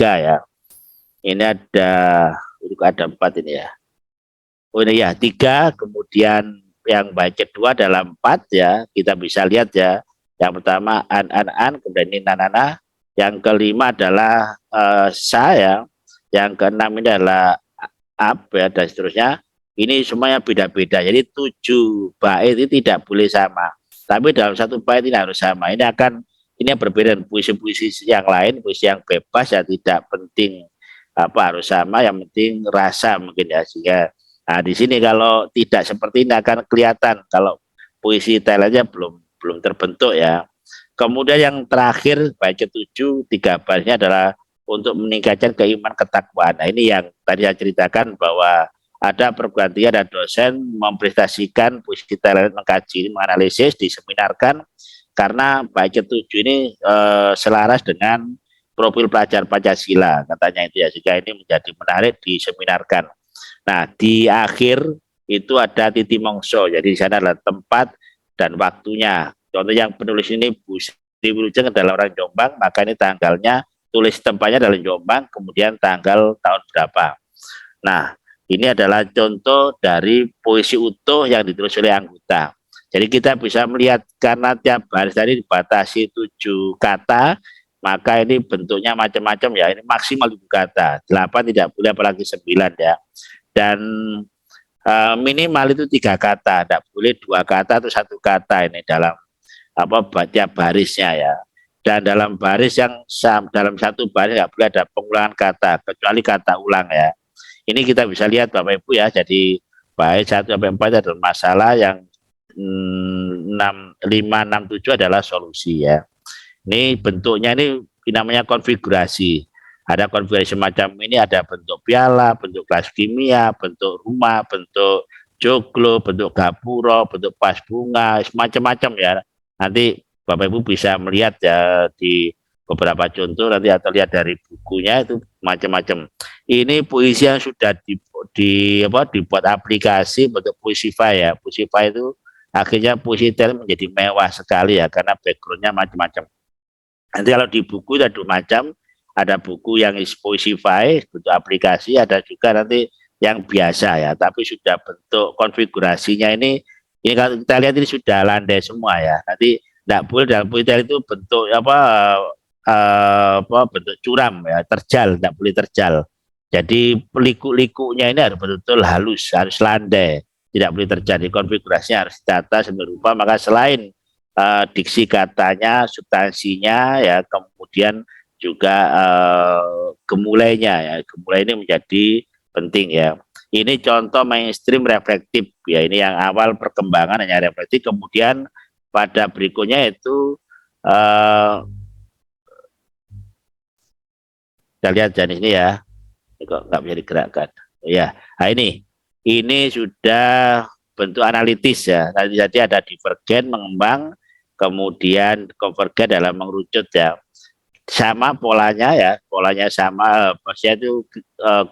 tiga ya. Ini ada empat ini ya. Oh ini ya tiga, kemudian yang bait kedua adalah empat ya. Kita bisa lihat ya. Yang pertama an, kemudian ini nanana. Yang kelima adalah sa ya. Yang keenam ini adalah up ya dan seterusnya. Ini semuanya beda-beda. Jadi 7 bait itu tidak boleh sama. Tapi dalam satu bait ini harus sama. Ini yang berbeda dengan puisi-puisi yang lain, puisi yang bebas ya tidak penting apa harus sama, yang penting rasa mungkin ya sehingga. Nah, di sini kalau tidak seperti ini akan kelihatan kalau puisi Thailandnya belum terbentuk ya. Kemudian yang terakhir bait ketujuh 3 barisnya adalah untuk meningkatkan keimanan ketakwaan. Nah, ini yang tadi saya ceritakan bahwa ada perguruan tinggi, ada dosen mempresentasikan puisi Thailand, mengkaji, menganalisis, diseminarkan karena bait ketujuh ini selaras dengan profil pelajar Pancasila katanya itu ya, sehingga ini menjadi menarik diseminarkan. Nah, di akhir itu ada titi mongso. Jadi di sana adalah tempat dan waktunya. Contoh yang penulis ini Bu Sri Wilujeng adalah orang Jombang, maka ini tanggalnya tulis tempatnya adalah Jombang, kemudian tanggal tahun berapa. Nah, ini adalah contoh dari puisi utuh yang ditulis oleh anggota. Jadi kita bisa melihat karena tiap baris tadi dibatasi 7 kata, maka ini bentuknya macam-macam ya. Ini maksimal 7 kata. 8 tidak boleh apalagi 9 ya. Dan minimal itu 3 kata, tidak boleh 2 kata atau 1 kata ini dalam tiap barisnya ya. Dan dalam baris yang dalam satu baris nggak boleh ada pengulangan kata kecuali kata ulang ya. Ini kita bisa lihat Bapak Ibu ya. Jadi bait 1 sampai 4 adalah masalah, yang 5, 6, 7 adalah solusi ya. Ini bentuknya ini namanya konfigurasi. Ada konfigurasi semacam ini, ada bentuk piala, bentuk kelas kimia, bentuk rumah, bentuk joglo, bentuk gapuro, bentuk pas bunga, macam-macam ya. Nanti Bapak Ibu bisa melihat ya di beberapa contoh nanti atau lihat dari bukunya itu macam-macam. Ini puisi yang sudah dibuat aplikasi bentuk Puisify ya. Puisify itu akhirnya puisi Thailand menjadi mewah sekali ya karena backgroundnya macam-macam. Nanti kalau di buku ada 2 macam, ada buku yang Spotify bentuk aplikasi, ada juga nanti yang biasa ya, tapi sudah bentuk konfigurasinya ini kalau kita lihat ini sudah landai semua ya. Nanti tidak boleh dalam puisi itu bentuk bentuk curam ya, terjal, tidak boleh terjal. Jadi liku-likunya ini harus betul-betul halus, harus landai, tidak boleh terjadi. Konfigurasinya harus ditata sedemikian rupa. Maka selain diksi katanya, substansinya ya, kemudian juga gemulainya ya, gemulai ini menjadi penting ya. Ini contoh mainstream reflektif ya, ini yang awal perkembangan hanya reflektif, kemudian pada berikutnya itu kita lihat jenis ini ya, ini kok nggak bisa digerakkan ya. Nah ini sudah bentuk analitis ya. Tadi ada divergen, mengembang, kemudian konvergen dalam mengerucut ya. Sama polanya ya, polanya sama, maksudnya itu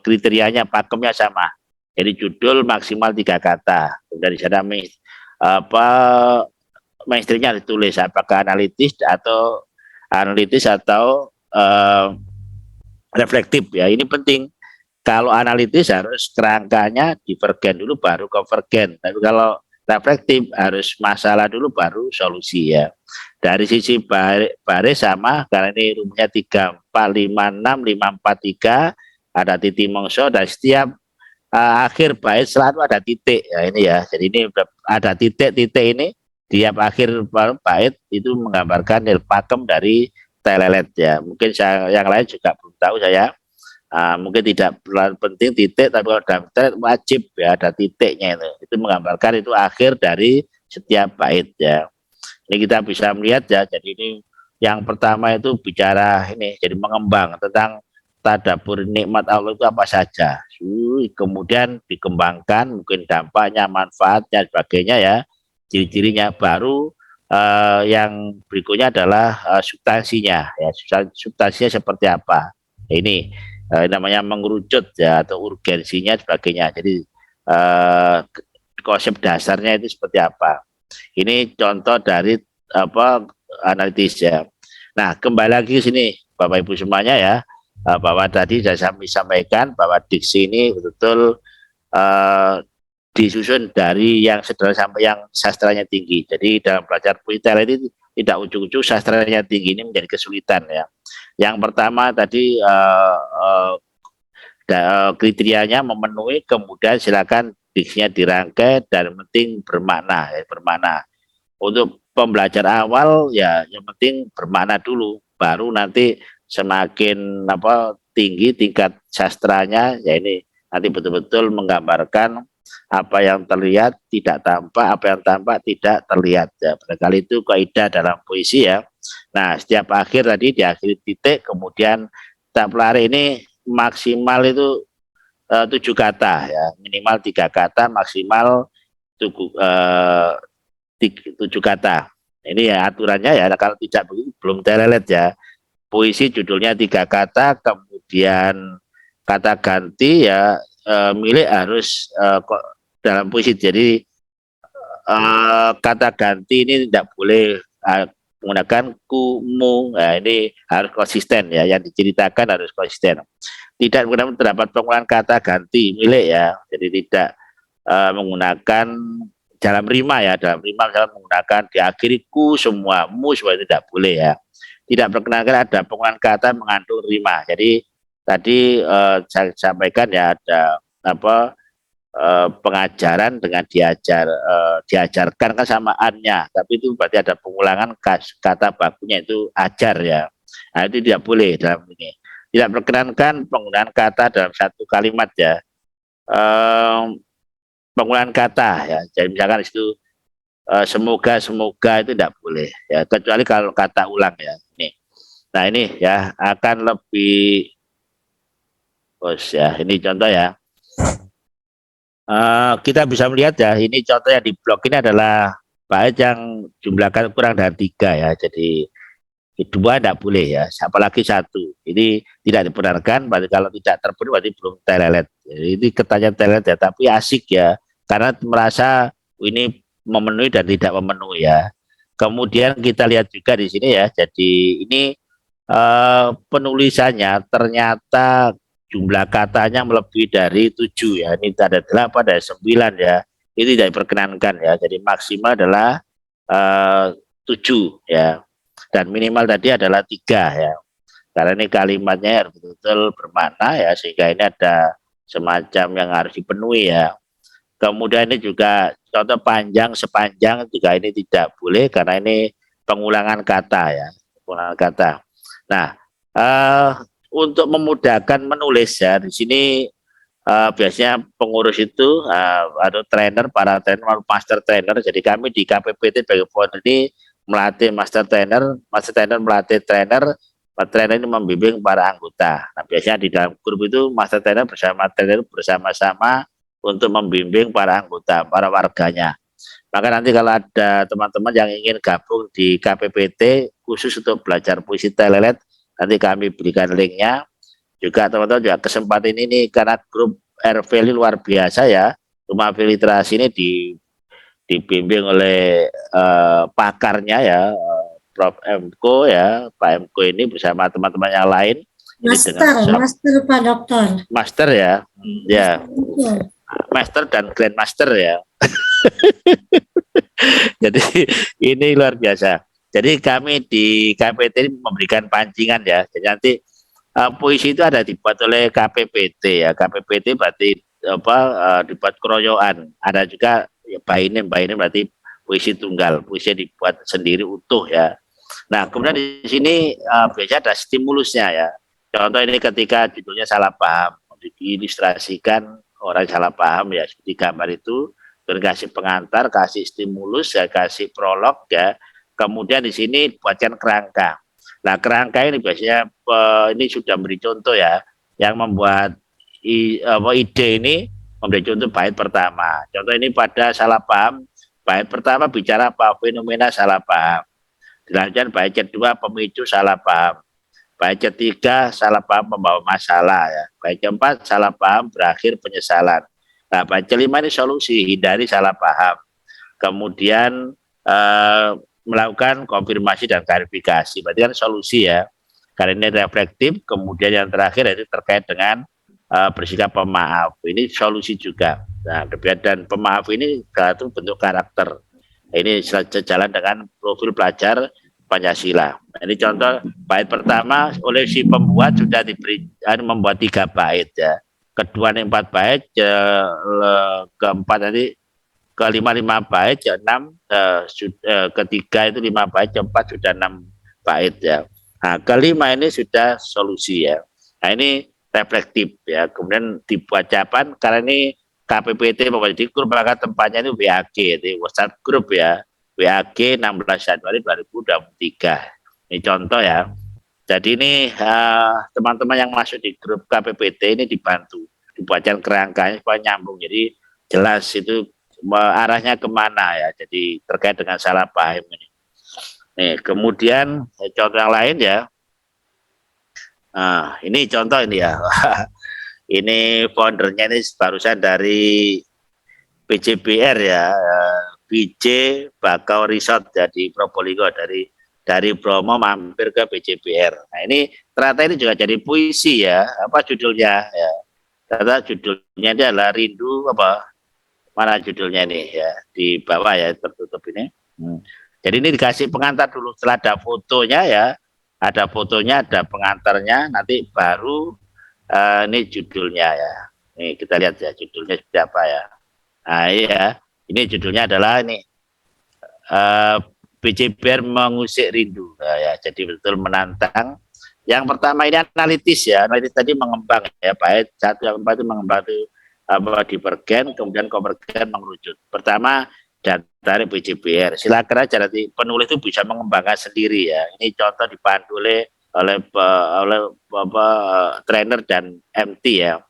kriterianya pakemnya sama. Jadi judul maksimal 3 kata. Dari sana mainstreamnya ditulis apakah analitis atau reflektif ya. Ini penting. Kalau analitis harus kerangkanya divergen dulu baru konvergen. Tapi kalau reflektif harus masalah dulu baru solusi ya. Dari sisi baris sama, karena ini rumusnya 3, 4, 5, 6, 5, 4, 3, ada titik mongso, dan setiap akhir bait selalu ada titik ya ini ya. Jadi ini ada titik-titik ini tiap akhir bait itu menggambarkan pakem dari telelet ya. Mungkin yang lain juga belum tahu saya. Mungkin tidak penting titik, tapi kalau dalam telelet wajib ya ada titiknya itu menggambarkan itu akhir dari setiap bait ya. Ini kita bisa melihat ya. Jadi ini yang pertama itu bicara ini, jadi mengembang tentang tadabbur nikmat Allah itu apa saja. Kemudian dikembangkan mungkin dampaknya, manfaatnya, sebagainya ya, ciri-cirinya. Baru yang berikutnya adalah substansinya ya, substansinya seperti apa. Ini namanya mengerucut ya, atau urgensinya, sebagainya. Jadi konsep dasarnya itu seperti apa. Ini contoh dari analitis ya. Nah, kembali lagi ke sini Bapak Ibu semuanya ya. bahwa tadi saya sampaikan bahwa diksi ini betul-betul disusun dari yang sederhana sampai yang sastranya tinggi. Jadi dalam belajar puisi ini tidak ujung-ujung sastranya tinggi ini menjadi kesulitan ya. Yang pertama tadi kriterianya memenuhi, kemudian silakan diksinya dirangkai dan penting bermakna ya, bermakna. Untuk pembelajar awal ya yang penting bermakna dulu, baru nanti semakin tinggi tingkat sastranya ya ini nanti betul-betul menggambarkan apa yang terlihat tidak tampak, apa yang tampak tidak terlihat ya. Barangkali itu kaidah dalam puisi ya. Nah, setiap akhir tadi di akhir titik, kemudian tab lari ini maksimal itu 7 kata ya, minimal 3 kata, maksimal 7 kata. Ini ya aturannya ya, kalau tidak begitu belum telelet ya. Puisi judulnya 3 kata, kemudian kata ganti ya milik harus dalam puisi. Jadi kata ganti ini tidak boleh menggunakan kumu. Nah, ini harus konsisten ya, yang diceritakan harus konsisten. Tidak menggunakan terdapat pengulangan kata ganti milik ya. Jadi tidak menggunakan dalam rima ya, dalam rima misalnya menggunakan diakhiri ku semua, mu semua, tidak boleh ya. Tidak perkenankan ada pengulangan kata mengandung rima. Jadi tadi saya sampaikan ya ada pengajaran dengan diajarkan kan samaannya, tapi itu berarti ada pengulangan kata bakunya itu ajar ya. Nah, itu tidak boleh dalam ini. Tidak perkenankan penggunaan kata dalam satu kalimat ya. Pengulangan kata ya. Jadi misalkan itu semoga itu tidak boleh ya, kecuali kalau kata ulang ya. Ini. Nah, ini ya akan lebih ya, ini contoh ya. Kita bisa melihat ya, ini contohnya di blog ini adalah bait yang jumlahkan kurang dari 3 ya. Jadi 2 tidak boleh ya, apalagi 1. Ini tidak dibenarkan, berarti kalau tidak terpenuhi berarti belum telelet. Jadi ini ketanya telelet ya, tapi asik ya, karena merasa ini memenuhi dan tidak memenuhi ya. Kemudian kita lihat juga di sini ya, jadi ini penulisannya ternyata jumlah katanya melebihi dari 7 ya, ini ada 8 dan 9 ya, ini tidak diperkenankan ya. Jadi maksimal adalah 7 ya, dan minimal tadi adalah 3 ya, karena ini kalimatnya harus betul-betul bermakna ya, sehingga ini ada semacam yang harus dipenuhi ya. Kemudian ini juga contoh panjang sepanjang juga ini tidak boleh, karena ini pengulangan kata ya, pengulangan kata. Nah, untuk memudahkan menulis ya, di sini biasanya pengurus itu atau trainer, para trainer, master trainer. Jadi kami di KPPT sebagai founder ini melatih master trainer melatih trainer ini membimbing para anggota. Nah, biasanya di dalam grup itu master trainer bersama trainer bersama-sama untuk membimbing para anggota, para warganya. Maka nanti kalau ada teman-teman yang ingin gabung di KPPT khusus untuk belajar puisi telelet, nanti kami berikan linknya. Juga teman-teman juga kesempatan ini karena grup RV ini luar biasa ya. Rumah Literasi ini dibimbing oleh pakarnya ya, Prof. Mko ya, Pak Mko ini bersama teman-teman yang lain. Master Pak Dokter. Master ya, ya. Master dan Grandmaster ya. Jadi ini luar biasa. Jadi kami di KPT ini memberikan pancingan ya. Jadi nanti puisi itu ada dibuat oleh KPPT ya. KPPT berarti dibuat keroyokan. Ada juga ya, bainin berarti puisi tunggal. Puisi dibuat sendiri utuh ya. Nah, kemudian di sini biasanya ada stimulusnya ya. Contoh ini ketika judulnya salah paham, diilustrasikan orang salah paham ya, seperti gambar itu, kasih pengantar, kasih stimulus ya, kasih prolog ya. Kemudian di sini buatkan kerangka. Nah, kerangka ini biasanya ini sudah memberi contoh ya, yang membuat ide ini memberi contoh bait pertama. Contoh ini pada salah paham, bait pertama bicara apa, fenomena salah paham. Dilanjutkan bait kedua pemicu salah paham. Bait ketiga salah paham membawa masalah ya. Bait keempat salah paham berakhir penyesalan. Nah, bait kelima ini solusi, hindari salah paham. Kemudian melakukan konfirmasi dan klarifikasi. Berarti kan solusi ya. karena ini reflektif. Kemudian yang terakhir itu terkait dengan bersikap pemaaf. Ini solusi juga. Nah, dan pemaaf ini salah satu bentuk karakter. Ini sejalan dengan profil pelajar Pancasila. Ini contoh bait pertama oleh si pembuat sudah diberi membuat 3 bait ya. Kedua 4 bait, keempat nanti kelima 5 bait, keenam ketiga itu 5 bait, keempat sudah 6 bait ya. Nah, kelima ini sudah solusi ya. Nah, ini reflektif ya. Kemudian dibuat jawaban karena ini KPPT di grup, maka tempatnya itu WAG, itu WhatsApp grup ya. WAG 16 Januari 2023. Ini contoh ya. Jadi ini teman-teman yang masuk di grup KPPT ini dibantu dibuatkan kerangkanya supaya nyambung. Jadi jelas itu arahnya kemana ya. Jadi terkait dengan salah paham ini. Nih, kemudian contoh yang lain ya. Nah, ini contoh ini ya. Ini foundernya ini barusan dari BJBR ya, BJ Bakau Resort jadi Probolinggo, dari Bromo mampir ke BJBR. Nah, ini ternyata ini juga jadi puisi ya. Apa judulnya ya? Ternyata judulnya ini adalah Rindu apa? Mana judulnya nih ya? Di bawah ya, tertutup ini. Jadi ini dikasih pengantar dulu, setelah ada fotonya ya. Ada fotonya, ada pengantarnya, nanti baru ini judulnya ya. Nih kita lihat ya judulnya seperti apa ya. Nah iya, ini judulnya adalah ini BJBR mengusik rindu. Nah, ya, jadi betul menantang. Yang pertama ini analitis ya, analitis tadi mengembang ya, bait 1 yang 4 itu mengembang itu apa divergen, kemudian konvergen mengerucut. Pertama dari BJBR. Silakan aja nanti penulis itu bisa mengembangkan sendiri ya. Ini contoh dipandu oleh trainer dan MT ya.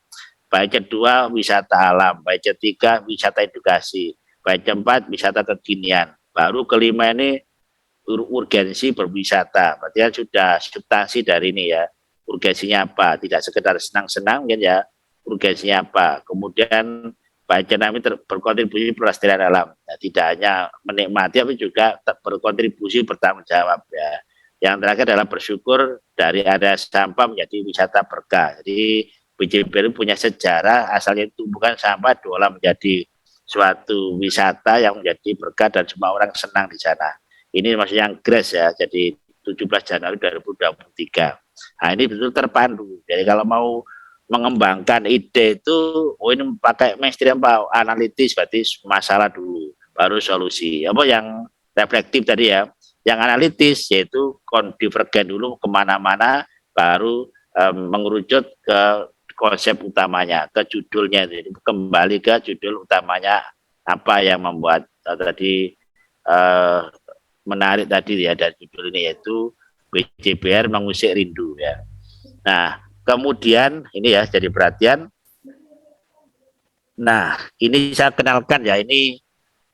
Bait kedua wisata alam, bait ketiga wisata edukasi, bait keempat wisata kekinian. Baru kelima ini urgensi berwisata. Berarti kan sudah substansi dari ini ya. Urgensinya apa? Tidak sekedar senang-senang kan ya. Urgensinya apa? Kemudian bait keenam ini berkontribusi pelestarian alam. Ya, tidak hanya menikmati tapi juga berkontribusi bertanggung jawab ya. Yang terakhir adalah bersyukur dari area sampah menjadi wisata berkah. Jadi BJBR punya sejarah, asalnya itu bukan sampah diolah menjadi suatu wisata yang menjadi berkah dan semua orang senang di sana. Ini maksudnya yang grace ya, jadi 17 Januari 2023. Nah ini betul terpandu. Jadi kalau mau mengembangkan ide itu, ini pakai mainstream apa? Analitis, berarti masalah dulu, baru solusi. Apa yang reflektif tadi ya? Yang analitis yaitu divergen dulu kemana-mana, baru mengerucut ke konsep utamanya, ke judulnya. Jadi kembali ke judul utamanya apa yang membuat tadi menarik tadi ya dari judul ini, yaitu BJBR mengusik rindu ya. Nah kemudian ini ya jadi perhatian. Nah ini saya kenalkan ya, ini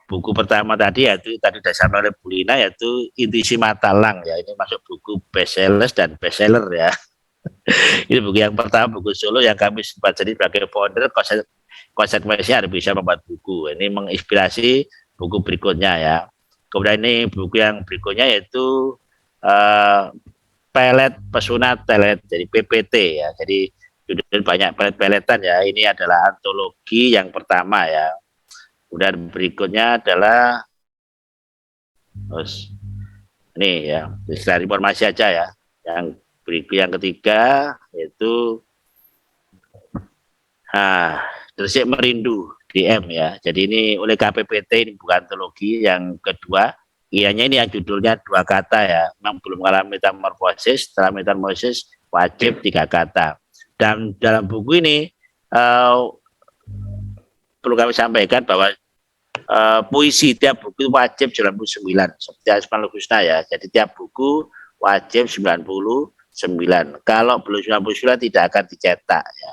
buku pertama tadi yaitu tadi disampaikan oleh Bu Lina, yaitu Intuisi Matalang ya. Ini masuk buku bestsellers dan bestseller ya. Ini buku yang pertama, buku solo yang kami sempat jadi sebagai founder, konsekuensinya harus bisa membuat buku. Ini menginspirasi buku berikutnya ya. Kemudian ini buku yang berikutnya yaitu Pelet Pesona Telet, jadi PPT ya. Jadi judul banyak pelet-peletan ya. Ini adalah antologi yang pertama ya. Kemudian berikutnya adalah ini ya, istilah informasi aja ya. Yang berikut yang ketiga yaitu Dersik Merindu DM ya. Jadi ini oleh KPPT, ini bukan antologi. Yang kedua, ianya ini yang judulnya 2 kata ya. Memang belum mengalami metamorfosis, setelah metamorfosis wajib 3 kata. Dan dalam buku ini perlu kami sampaikan bahwa puisi tiap buku wajib 99 seperti Asmaul Husna ya. Jadi tiap buku wajib 99. Kalau belum 99 tidak akan dicetak ya.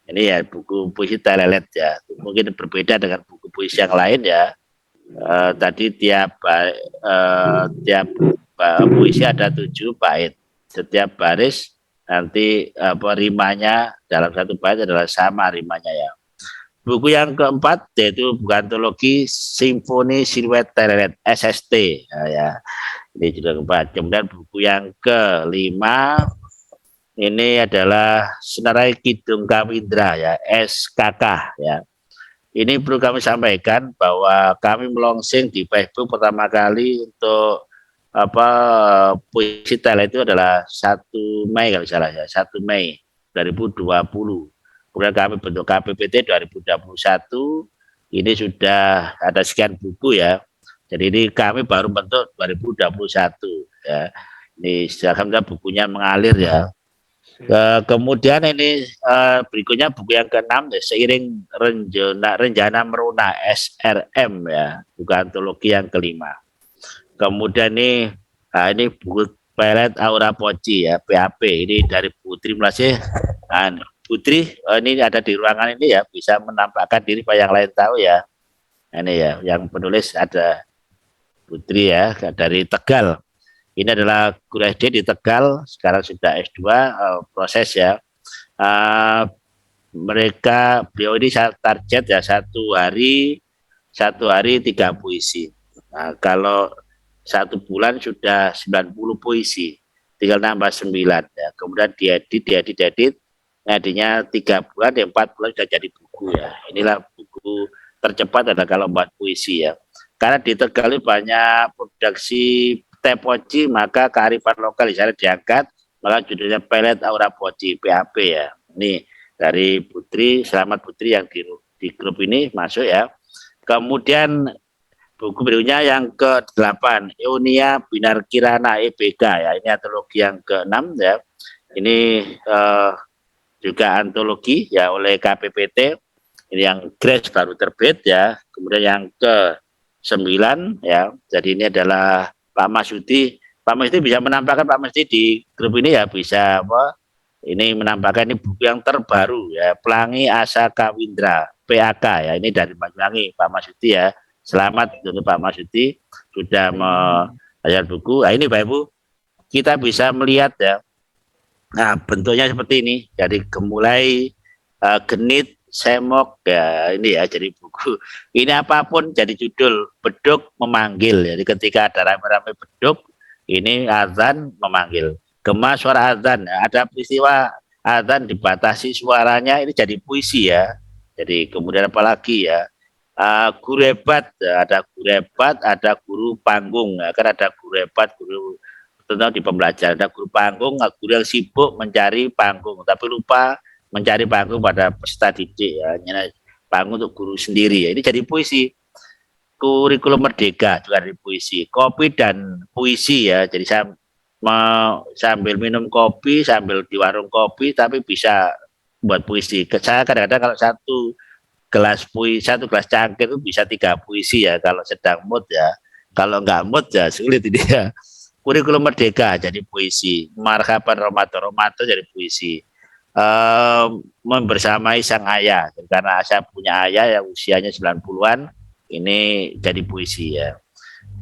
Ini ya buku puisi telelet ya. Mungkin berbeda dengan buku puisi yang lain ya. Tadi tiap puisi ada 7 bait. Setiap baris nanti rimanya dalam satu bait adalah sama rimanya ya. buku yang keempat yaitu buku antologi Simfoni Siluet Tereret SST ya. Ini juga keempat. Kemudian buku yang kelima ini adalah Senarai Kidung Kawindra ya, SKK ya. Ini perlu kami sampaikan bahwa kami melonsing di Facebook pertama kali untuk puisi tela itu adalah 1 Mei kalau salah ya, 1 Mei 2020. Kemudian kami bentuk KPPT 2021. Ini sudah ada sekian buku ya. Jadi ini kami baru bentuk 2021 ya. Ini alhamdulillah bukunya mengalir ya. Kemudian ini berikutnya buku yang ke-6 ya, Seiring Renjana Meruna SRM ya, buku antologi yang kelima. Kemudian ini buku Pelet Aura Poci ya, PAP, ini dari Putri Melasih. Putri ini ada di ruangan ini ya, bisa menampakkan diri Pak yang lain tahu ya. Ini ya, yang penulis ada Putri ya, dari Tegal. Ini adalah guru SD di Tegal, sekarang sudah S2 proses ya. Beliau ini target ya satu hari 3 puisi. Nah, kalau 1 bulan sudah 90 puisi, tinggal nambah 9 ya. Kemudian diedit, jadinya 3 bulan, 4 bulan sudah jadi buku ya. Inilah buku tercepat adalah kalau buat puisi ya. Karena di Tegal banyak produksi teh poci, maka kearifan lokal di sana diangkat, maka judulnya Pelet Aura Poci PAP ya. Ini dari Putri, Selamat Putri yang di grup ini masuk ya. Kemudian buku berikutnya yang ke-8, Eunia Binar Kirana EBK ya. Ini antologi yang ke-6 ya. Ini juga antologi ya oleh KPPT. Ini yang Grace baru terbit ya. Kemudian yang ke-9 ya. Jadi ini adalah Pak Masyudi bisa menampakkan, Pak Masyudi di grup ini ya bisa ini menampakkan ini buku yang terbaru ya, Pelangi Asa Kawindra PAK ya, ini dari Banyuwangi Pak Masyudi ya. Selamat untuk Pak Masyudi sudah membayar buku. Nah, ini Bapak Ibu kita bisa melihat ya. Nah, bentuknya seperti ini. Jadi mulai genit, semok ya, ini ya jadi buku. Ini apapun jadi judul, beduk memanggil. Jadi ketika ada rame-rame beduk, ini azan memanggil. Gema suara azan, ya. Ada peristiwa azan dibatasi suaranya, ini jadi puisi ya. Jadi kemudian apalagi ya, guru hebat, ada guru hebat, ada guru panggung. Ya. Kan ada guru hebat, guru tentu di pembelajaran, ada guru panggung, guru yang sibuk mencari panggung, tapi lupa mencari panggung pada peserta didik ya, panggung untuk guru sendiri ya. Ini jadi puisi. Kurikulum Merdeka juga dari puisi. Kopi dan puisi ya. Jadi saya sambil minum kopi, sambil di warung kopi, tapi bisa buat puisi. Saya kadang-kadang kalau satu gelas cangkir itu bisa 3 puisi ya kalau sedang mood ya. Kalau enggak mood ya sulit ini ya. Kurikulum Merdeka jadi puisi. Marhaban Romato jadi puisi. Membersamai sang ayah, karena saya punya ayah yang usianya 90-an, ini jadi puisi ya.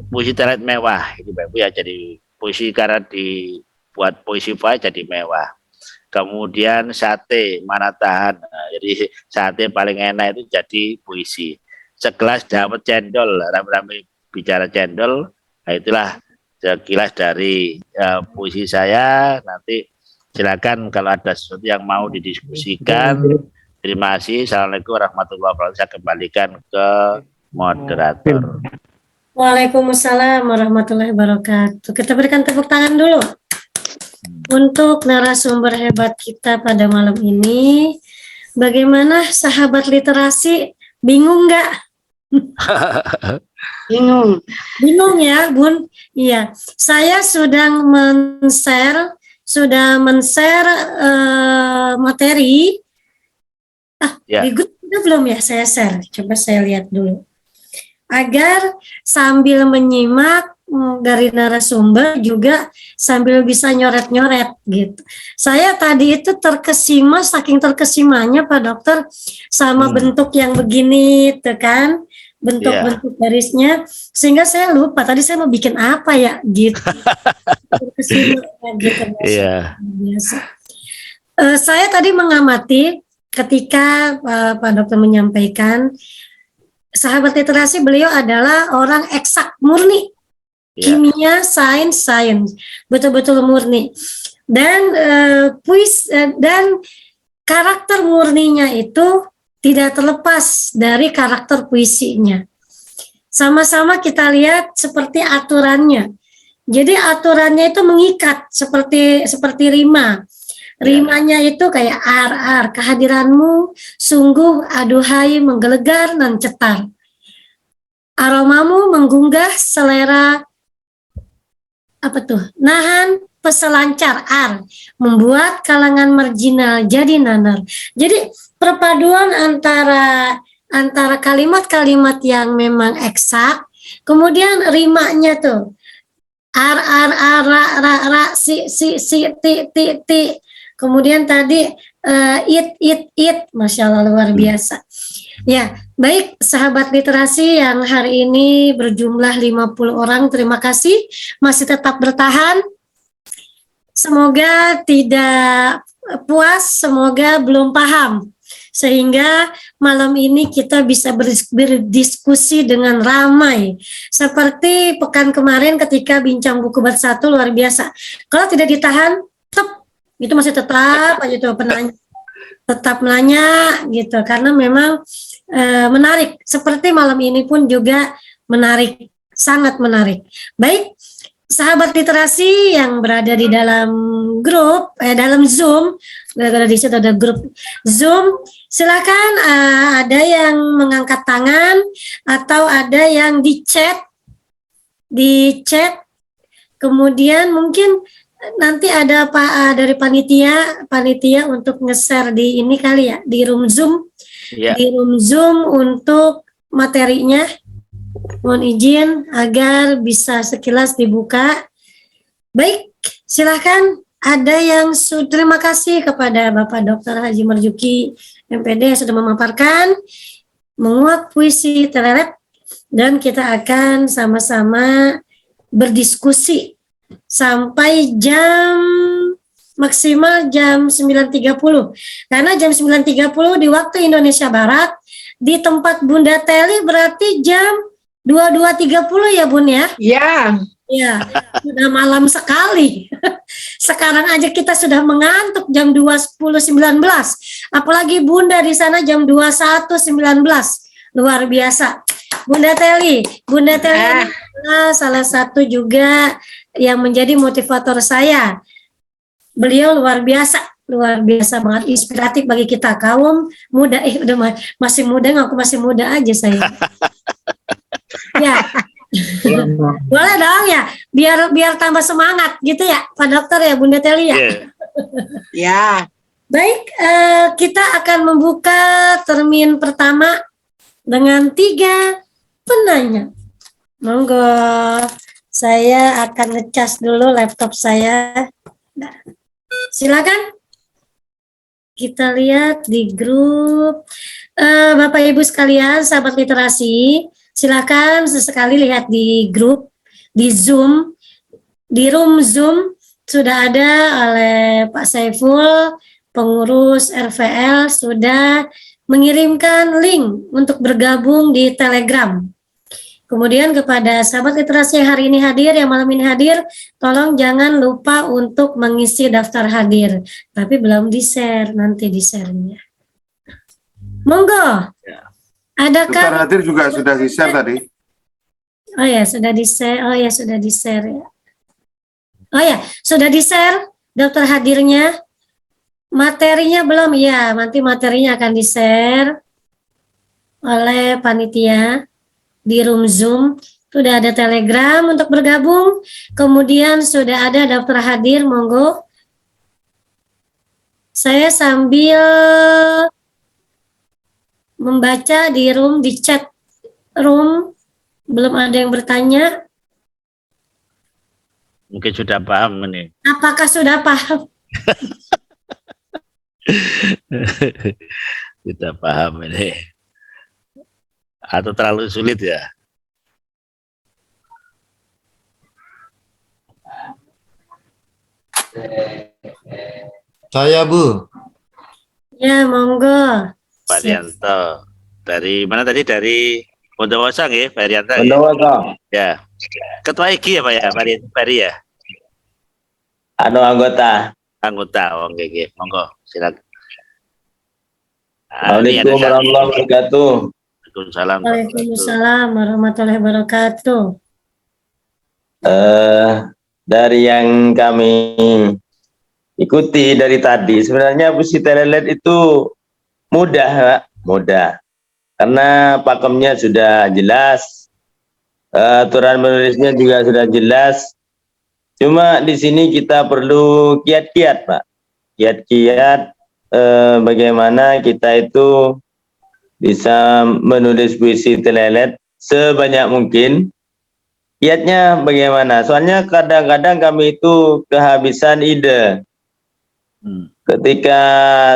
Puisi telet mewah ini Bapak ya, jadi puisi karena dibuat puisi jadi mewah. Kemudian sate mana tahan, nah, jadi sate paling enak itu jadi puisi. Segelas dapat cendol, rame-rame bicara cendol, nah itulah sekilas dari puisi saya. Nanti silakan kalau ada sesuatu yang mau didiskusikan. Terima kasih. Assalamualaikum warahmatullahi wabarakatuh. Saya kembalikan ke moderator. Waalaikumsalam warahmatullahi wabarakatuh. Kita berikan tepuk tangan dulu untuk narasumber hebat kita pada malam ini. Bagaimana sahabat literasi? Bingung nggak? Bingung ya, Bun? Iya. Saya sudah men-share materi. Di grup belum ya saya share. Coba saya lihat dulu. Agar sambil menyimak dari narasumber juga sambil bisa nyoret-nyoret gitu. Saya tadi itu terkesima, saking terkesimanya Pak Dokter sama bentuk yang begini tuh kan. Bentuk-bentuk garisnya, sehingga saya lupa tadi saya mau bikin apa ya gitu. Terkesima gitu. Biasa. Saya tadi mengamati ketika Pak Dokter menyampaikan sahabat literasi, beliau adalah orang eksak murni, kimia, sains, betul-betul murni. Dan dan karakter murninya itu tidak terlepas dari karakter puisinya. Sama-sama kita lihat seperti aturannya. Jadi aturannya itu mengikat seperti rima. Rimanya itu kayak ar, kehadiranmu sungguh aduhai menggelegar nan cetar. Aromamu menggunggah selera nahan peselancar membuat kalangan marginal jadi nanar. Jadi perpaduan antara kalimat-kalimat yang memang eksak, kemudian rimanya tuh ra si ti, kemudian tadi it, masya Allah luar biasa. Ya, baik sahabat literasi yang hari ini berjumlah 50 orang, terima kasih masih tetap bertahan. Semoga tidak puas, semoga belum paham. Sehingga malam ini kita bisa berdiskusi dengan ramai. Seperti pekan kemarin ketika bincang buku bersatu luar biasa. Kalau tidak ditahan, itu masih tetap aja tuh penanya. Tetap menanya gitu, karena memang menarik. Seperti malam ini pun juga menarik, sangat menarik. Baik, sahabat literasi yang berada di dalam grup, dalam Zoom, gara-gara di situ ada grup Zoom, silakan ada yang mengangkat tangan atau ada yang di chat, kemudian mungkin nanti ada Pak dari panitia untuk nge-share di ini kali ya, di room Zoom. Di room Zoom untuk materinya. Mohon izin agar bisa sekilas dibuka. Baik, silahkan. Ada yang terima kasih kepada Bapak Dr. Haji Marzuki MPD yang sudah memaparkan menguak puisi tereret, dan kita akan sama-sama berdiskusi sampai maksimal jam 9.30. Karena jam 9.30 di waktu Indonesia Barat, di tempat Bunda Teli berarti jam 22.30 ya Bun ya? Iya. Ya, sudah malam sekali. Sekarang aja kita sudah mengantuk jam 20.19. Apalagi Bunda di sana jam 21.19. Luar biasa. Bunda Teli adalah salah satu juga yang menjadi motivator saya. Beliau luar biasa banget, inspiratif bagi kita kaum muda. Udah masih muda, ngaku masih muda aja saya. Ya, boleh dong ya, biar tambah semangat gitu ya, Pak Dokter ya, Bunda Teli ya. Ya. Baik, kita akan membuka termin pertama dengan 3 penanya. Monggo, saya akan ngecas dulu laptop saya. Nah, silakan. Kita lihat di grup. Bapak Ibu sekalian, sahabat literasi, silakan sesekali lihat di grup, di Zoom, di room Zoom sudah ada oleh Pak Saiful, pengurus RVL sudah mengirimkan link untuk bergabung di Telegram. Kemudian kepada sahabat literasi yang hari ini hadir, yang malam ini hadir, tolong jangan lupa untuk mengisi daftar hadir. Tapi belum di-share, nanti di-share-nya. Monggo. Adakah daftar hadir juga sudah di-share tadi? Oh ya, sudah di-share. Oh ya, sudah di-share ya. Oh ya, sudah di-share daftar hadirnya. Materinya belum? Ya, nanti materinya akan di-share oleh panitia di room Zoom. Sudah ada Telegram untuk bergabung, kemudian sudah ada daftar hadir, monggo. Saya sambil membaca di room, di chat room, belum ada yang bertanya. Mungkin sudah paham ini. Apakah sudah paham? Sudah paham ini. Atau terlalu sulit ya? Saya Bu. Ya, monggo. Pak Siap. Rianto. Dari mana tadi? Dari Bondowoso nggih, Pak Rianto nggih. Bondowoso. Ya. Ketua IGI ya Pak ya, Pak Ri ya. Anggota. Anggota, oke, nggih. Monggo, silakan. Assalamualaikum warahmatullahi wabarakatuh. Waalaikumsalam. Waalaikumsalam warahmatullahi wabarakatuh. Dari yang kami ikuti dari tadi, sebenarnya puisi telelet itu mudah, Pak. Mudah. Karena pakemnya sudah jelas, aturan menulisnya juga sudah jelas. Cuma di sini kita perlu kiat-kiat, Pak. Kiat-kiat bagaimana kita itu bisa menulis puisi telelet sebanyak mungkin. Kiatnya bagaimana? Soalnya kadang-kadang kami itu kehabisan ide. Ketika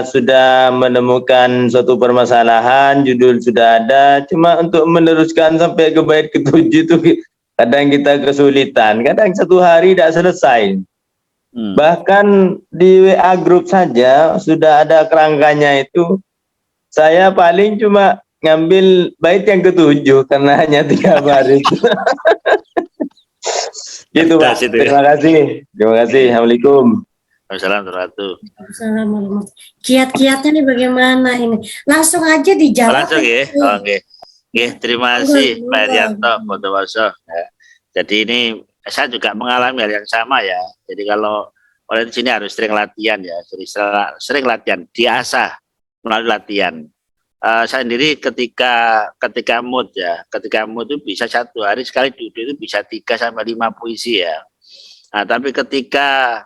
sudah menemukan suatu permasalahan, judul sudah ada, cuma untuk meneruskan sampai ke bait ke-7 itu kadang kita kesulitan. Kadang satu hari tidak selesai. Bahkan di WA grup saja sudah ada kerangkanya itu. Saya paling cuma ngambil bait yang ke-7 karena hanya 3 baris. Gitu, Pak. Terima kasih. Terima kasih. Assalamualaikum. Assalamualaikum. Kiat-kiatnya nih bagaimana ini? Langsung aja dijawab. Langsung ya. Oke. Terima kasih Pak Rianto Bondowoso. Ya. Jadi ini saya juga mengalami hal yang sama ya. Jadi kalau orang di sini harus sering latihan ya. Jadi sering latihan, diasah melalui latihan. Saya sendiri ketika mood ya, ketika mood itu bisa 1 hari sekali duduk itu bisa 3-5 puisi ya. Nah, tapi ketika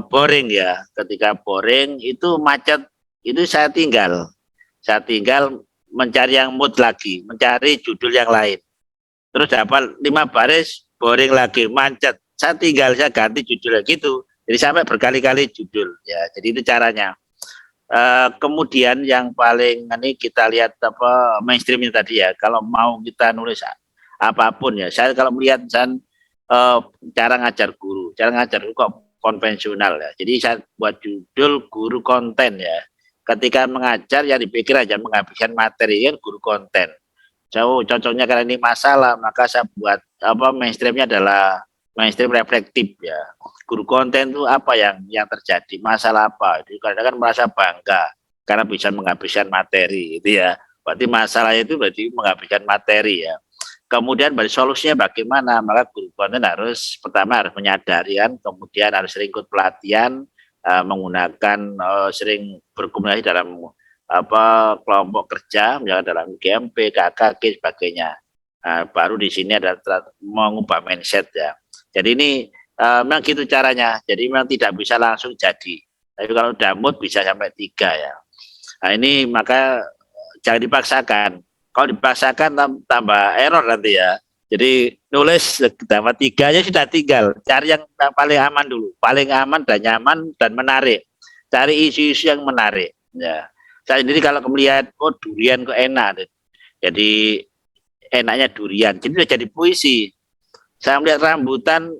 boring ya, ketika boring itu macet, itu saya tinggal mencari yang mood lagi, mencari judul yang lain. Terus dapat 5 baris, boring lagi, macet, saya ganti judul gitu. Jadi sampai berkali-kali judul ya. Jadi itu caranya. Kemudian yang paling ini kita lihat mainstreamnya tadi ya. Kalau mau kita nulis apapun ya, saya kalau melihat cara ngajar guru kok konvensional ya. Jadi saya buat judul guru konten ya. Ketika mengajar ya dipikir aja menghabiskan materi kan guru konten. Cocoknya karena ini masalah, maka saya buat mainstreamnya adalah mainstream reflektif ya. Guru konten itu apa yang terjadi, masalah apa. Jadi kadang-kadang merasa bangga karena bisa menghabiskan materi itu ya. Berarti masalahnya itu berarti menghabiskan materi ya. Kemudian dari solusinya bagaimana? Maka guru konten pertama harus menyadari kan, kemudian harus sering ikut pelatihan, menggunakan sering berkomunikasi dalam kelompok kerja, misalnya dalam GMP, KKG sebagainya. Baru di sini ada mengubah mindset ya. Jadi ini memang gitu caranya. Jadi memang tidak bisa langsung jadi. Tapi kalau udah mood bisa sampai 3 ya. Nah ini maka jangan dipaksakan. Kalau dipaksakan tambah error nanti ya. Jadi nulis tambah 3 aja sudah tinggal. Cari yang paling aman dulu. Paling aman dan nyaman dan menarik. Cari isu-isu yang menarik. Ya. Saya sendiri kalau melihat durian kok enak. Jadi enaknya durian. Jadi sudah jadi puisi. Saya melihat rambutan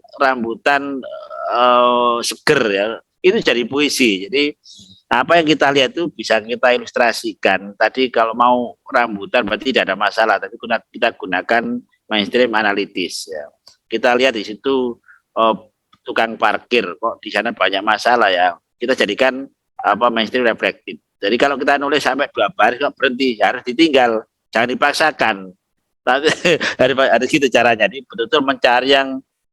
seger ya, itu jadi puisi. Jadi apa yang kita lihat itu bisa kita ilustrasikan. Tadi kalau mau rambutan berarti tidak ada masalah, tapi kita gunakan mainstream analitis ya. Kita lihat di situ tukang parkir kok di sana banyak masalah ya. Kita jadikan mainstream reflektif. Jadi kalau kita nulis sampai 2 baris kok berhenti, harus ditinggal, jangan dipaksakan. Ada gitu caranya. Jadi betul-betul mencari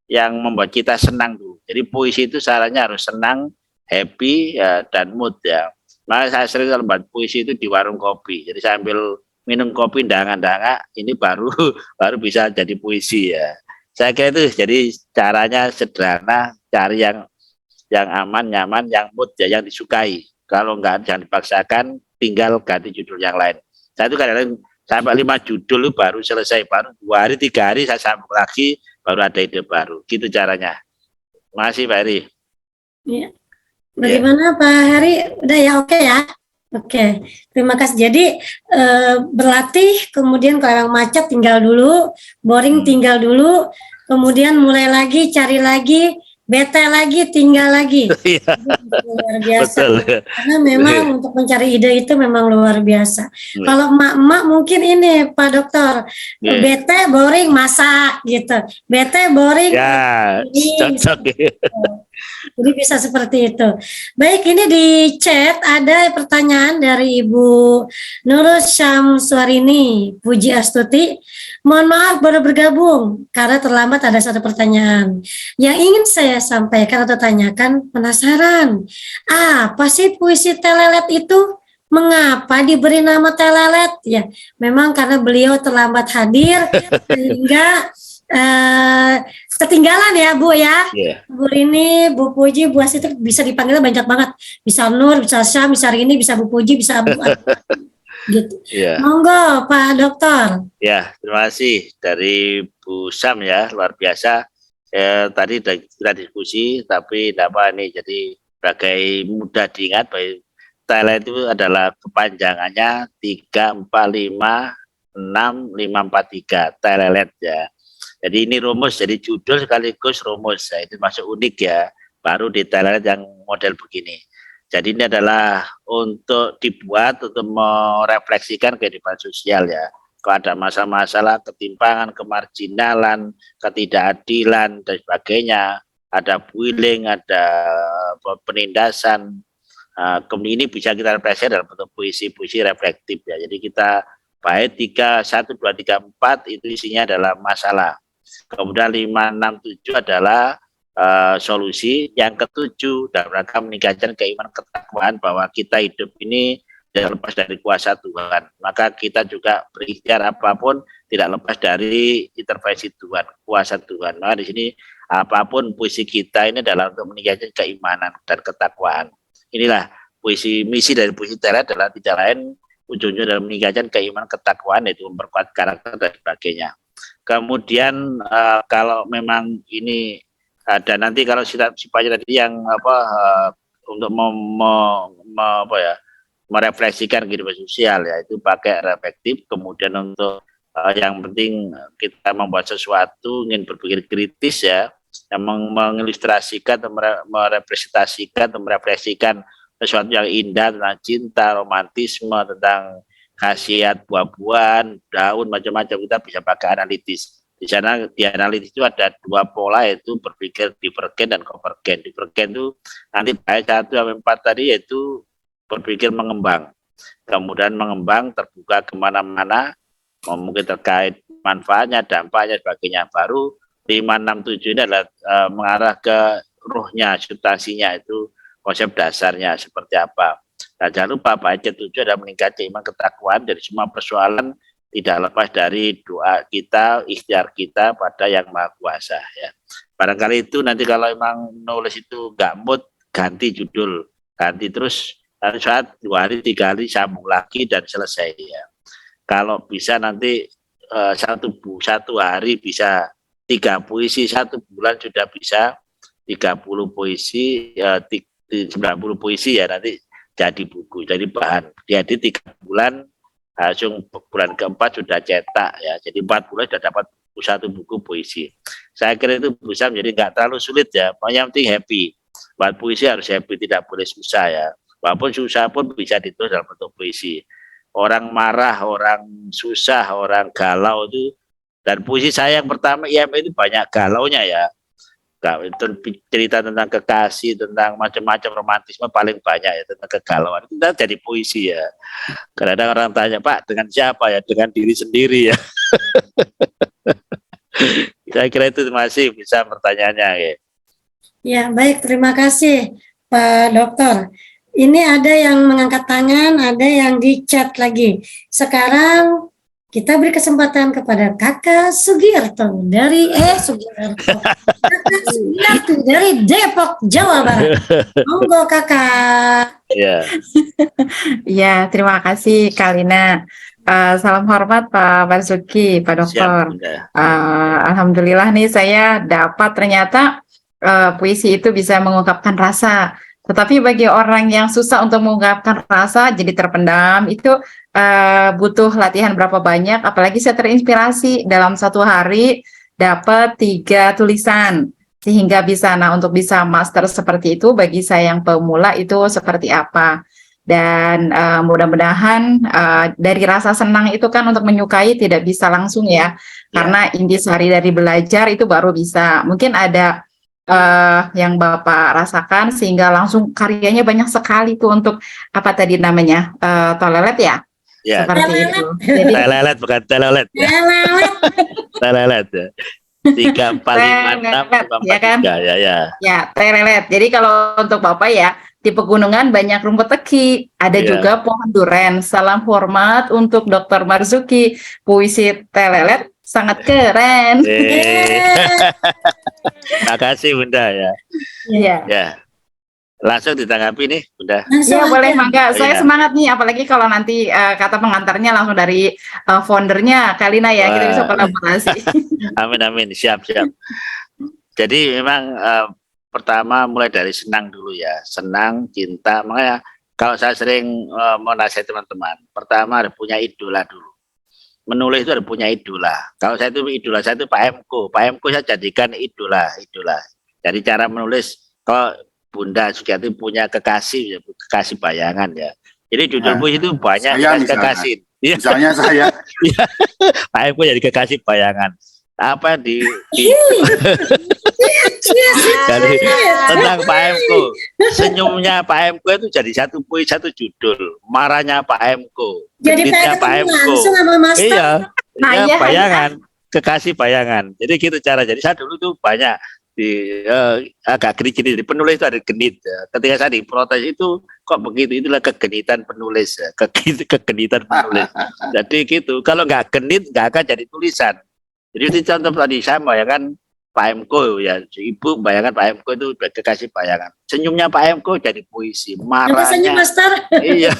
yang membuat kita senang dulu. Jadi puisi itu syaratnya harus senang, happy ya, dan mood ya. Maka saya sering kalau buat puisi itu di warung kopi. Jadi sambil minum kopi dangak-dangak, ini baru bisa jadi puisi ya. Saya kira itu jadi caranya sederhana, cari yang aman, nyaman, yang mood ya, yang disukai. Kalau enggak jangan dipaksakan, tinggal ganti judul yang lain. Saya itu kadang-kadang sampai 5 judul baru selesai, baru 2 hari 3 hari saya sambung lagi, baru ada ide baru. Gitu caranya. Makasih Pak Heri. Ya. Bagaimana Pak Heri? Udah ya, oke ya? Oke, terima kasih. Jadi berlatih, kemudian kalau yang macet tinggal dulu, boring tinggal dulu, kemudian mulai lagi, cari lagi, bete lagi, tinggal lagi. Iya, Luar biasa. betul. Karena memang untuk mencari ide itu memang luar biasa. Iya. Kalau emak-emak mungkin ini Pak Dokter, Iya. bete boring masak gitu. Bete boring Ya, ini. cocok. Jadi bisa seperti itu. Baik, ini di chat ada pertanyaan dari Ibu Nurul Syamsuarini Puji Astuti. Mohon maaf baru bergabung karena terlambat, ada satu pertanyaan yang ingin saya sampaikan atau tanyakan. Penasaran, apa sih puisi Telelet itu? Mengapa diberi nama Telelet? Ya, memang karena beliau terlambat hadir sehingga ketinggalan ya Bu ya. Iya. Bu Rini, Bu Puji, Bu Astuti bisa dipanggil banyak banget. Bisa Nur, bisa Syam, bisa Rini, bisa Bu Puji, bisa Bu gitu. Iya. Monggo Pak Dokter. Ya, terima kasih dari Bu Sam ya, luar biasa. Tadi kita diskusi, tapi tidak apa nih. Jadi sebagai mudah diingat, Thailand itu adalah kepanjangannya 3456543 Thailand ya. Jadi ini rumus, jadi judul sekaligus rumus. Ya, itu masuk unik ya. Baru di Thailand yang model begini. Jadi ini adalah untuk dibuat untuk merefleksikan kehidupan sosial ya. Kalau ada masalah-masalah ketimpangan, kemarginalan, ketidakadilan dan sebagainya, ada bullying, ada penindasan. Kemudian ini bisa kita refleksi dalam bentuk puisi-puisi reflektif ya. Jadi kita bait 3, 1, 2, 3, 4 itu isinya adalah masalah. Kemudian 5, 6, 7 adalah solusi. Yang ketujuh dalam rangka meningkatkan keimanan ketakwaan bahwa kita hidup ini tidak lepas dari kuasa Tuhan. Maka kita juga berikhtiar apapun tidak lepas dari intervensi Tuhan, kuasa Tuhan. Maka di sini apapun puisi kita ini adalah untuk meningkatkan keimanan dan ketakwaan. Inilah puisi, misi dari puisi Thailand adalah tidak lain ujungnya dalam meningkatkan keimanan ketakwaan, yaitu memperkuat karakter dan sebagainya. Kemudian kalau memang ini ada nanti kalau sifatnya tadi yang untuk merefleksikan kehidupan sosial ya, itu pakai reflektif. Kemudian untuk yang penting kita membuat sesuatu ingin berpikir kritis ya, yang mengilustrasikan atau merepresentasikan atau merefleksikan sesuatu yang indah tentang cinta, romantisme, tentang khasiat buah-buahan, daun, macam-macam. Kita bisa pakai analitis. Di sana di analitis itu ada 2 pola, yaitu berpikir divergen dan konvergen. Divergen itu nanti ayat 1-4 tadi yaitu berpikir mengembang. Kemudian mengembang terbuka kemana-mana, mungkin terkait manfaatnya, dampaknya, sebagainya. Baru 5, 6, 7 ini adalah mengarah ke ruhnya, substansinya, itu konsep dasarnya seperti apa. Nah, jangan lupa ayat 7 adalah meningkatkan iman ketakwaan dari semua persoalan, tidak lepas dari doa kita, ikhtiar kita pada Yang Maha Kuasa ya. Barangkali itu nanti kalau emang nulis itu nggak mood, ganti judul, ganti terus nanti saat 2 hari 3 hari sambung lagi dan selesai ya. Kalau bisa nanti satu hari bisa 3 puisi, 1 bulan sudah bisa 30 puisi, 90 puisi ya, nanti jadi buku, jadi bahan. Jadi 3 bulan langsung bulan keempat sudah cetak ya, jadi 4 bulan sudah dapat 1 buku puisi. Saya kira itu bisa menjadi nggak terlalu sulit ya, yang penting happy. Buat puisi harus happy, tidak boleh susah ya. Walaupun susah pun bisa ditulis dalam bentuk puisi. Orang marah, orang susah, orang galau itu, dan puisi saya yang pertama IMP itu banyak galaunya ya. Cerita tentang kekasih, tentang macam-macam romantisme paling banyak ya, tentang kegalauan. Kita jadi puisi ya. Kadang orang tanya, Pak, dengan siapa ya? Dengan diri sendiri ya. Saya kira itu masih bisa pertanyaannya ya. Ya, baik, terima kasih Pak Dokter. Ini ada yang mengangkat tangan, ada yang di chat lagi. Sekarang kita beri kesempatan kepada Kakak Sugiyarto dari Kakak Sugiyarto dari Depok, Jawa Barat. Monggo Kakak. Ya. Ya, terima kasih Kalina. Salam hormat Pak Basuki, Pak Dokter. Alhamdulillah nih saya dapat ternyata puisi itu bisa mengungkapkan rasa. Tetapi bagi orang yang susah untuk mengungkapkan rasa, jadi terpendam, itu butuh latihan berapa banyak. Apalagi saya terinspirasi dalam 1 hari dapat 3 tulisan. sehingga bisa, nah untuk bisa master seperti itu bagi saya yang pemula itu seperti apa. Dan mudah-mudahan dari rasa senang itu kan untuk menyukai tidak bisa langsung ya, karena intisari dari belajar itu baru bisa. Mungkin ada yang Bapak rasakan sehingga langsung karyanya banyak sekali tuh untuk apa tadi namanya, tolelet ya? Ya, seperti itu. Jadi telelet bukan telelet ya. Telelet ya. 3, 4, 5, 6, 5, 4, ya kan? 3, ya. Ya, telelet. Jadi kalau untuk Bapak ya, di pegunungan banyak rumput teki, ada juga pohon duren. Salam hormat untuk Dr. Marzuki. Puisi telelet sangat keren. Makasih Bunda ya. Iya. Ya. Langsung ditanggapi nih Bunda. Iya boleh, mangga. Saya semangat nih, apalagi kalau nanti kata pengantarnya langsung dari foundernya Kalina ya. Kita bisa kolaborasi. Amin, siap. Jadi memang pertama mulai dari senang dulu ya, senang, cinta. Makanya kalau saya sering mau nasihat teman-teman, pertama harus punya idola dulu. Menulis itu harus punya idola. Kalau saya itu idola saya itu Pak Emko saya jadikan idola. Jadi cara menulis, kalau Bunda Sugiarti punya kekasih bayangan ya. Jadi judul puisi itu banyak kekasih. Misalnya saya. Pak Emko jadi kekasih bayangan. Apa di dari tentang Pak Emko, senyumnya Pak Emko itu jadi satu puisi, satu judul, marahnya Pak Emko, genitnya Pak Emko, iya, bayangan, kekasih bayangan. Jadi gitu cara. Jadi saya dulu tuh banyak di agak genit-genit, di penulis itu ada genit. Ketika saya diprotes itu kok begitu, itulah kegenitan penulis, kegenitan penulis. Jadi gitu, kalau nggak genit nggak akan jadi tulisan. Jadi itu contoh tadi saya bayangkan Pak Emko ya, Ibu bayangkan Pak Emko itu kekasih bayangan. Senyumnya Pak Emko jadi puisi, marahnya iya,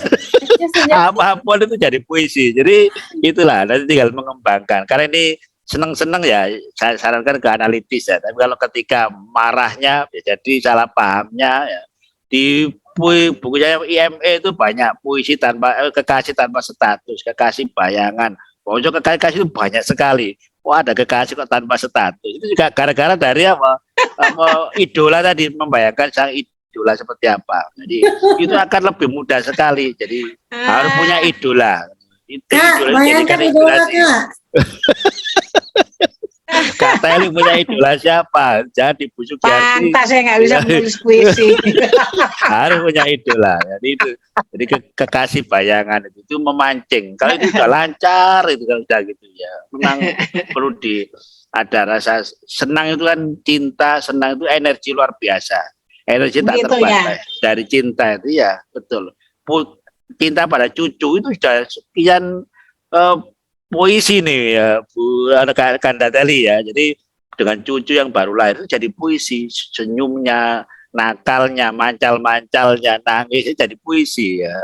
apapun itu jadi puisi. Jadi itulah, nanti tinggal mengembangkan. Karena ini senang-senang ya, saya sarankan ke analitis ya. Tapi kalau ketika marahnya ya jadi salah pahamnya ya. Di bukunya IME itu banyak puisi tanpa kekasih tanpa status, kekasih bayangan. Pokoknya kekasih itu banyak sekali. Wah, ada kekasih kok tanpa status. Itu juga gara-gara dari apa? Idola tadi, membayangkan sang idola seperti apa. Jadi itu akan lebih mudah sekali. Jadi harus punya idola. Bayangkan idola Kak. Kak Teli punya idola siapa? Jadi Bu Sugiarti. Pantas saya nggak bisa menulis puisi. Harus punya idola. Jadi itu, jadi kekasih bayangan itu memancing. Kalau itu sudah lancar itu kalau sudah gitu ya. Memang perlu ada rasa senang itu kan, cinta, senang itu energi luar biasa. Energi tak terbatas dari cinta itu ya, betul. Cinta pada cucu itu sudah sekian puisi nih ya Bu Kandateli ya. Jadi dengan cucu yang baru lahir itu jadi puisi, senyumnya, nakalnya, mancal-mancalnya, nangisnya jadi puisi ya.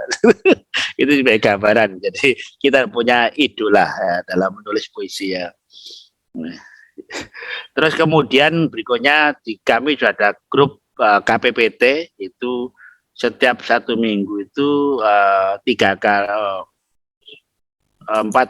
Itu sebagai gambaran. Jadi kita punya idola ya, dalam menulis puisi ya. Terus kemudian berikutnya kami sudah ada grup KPPT, itu setiap 1 minggu itu 4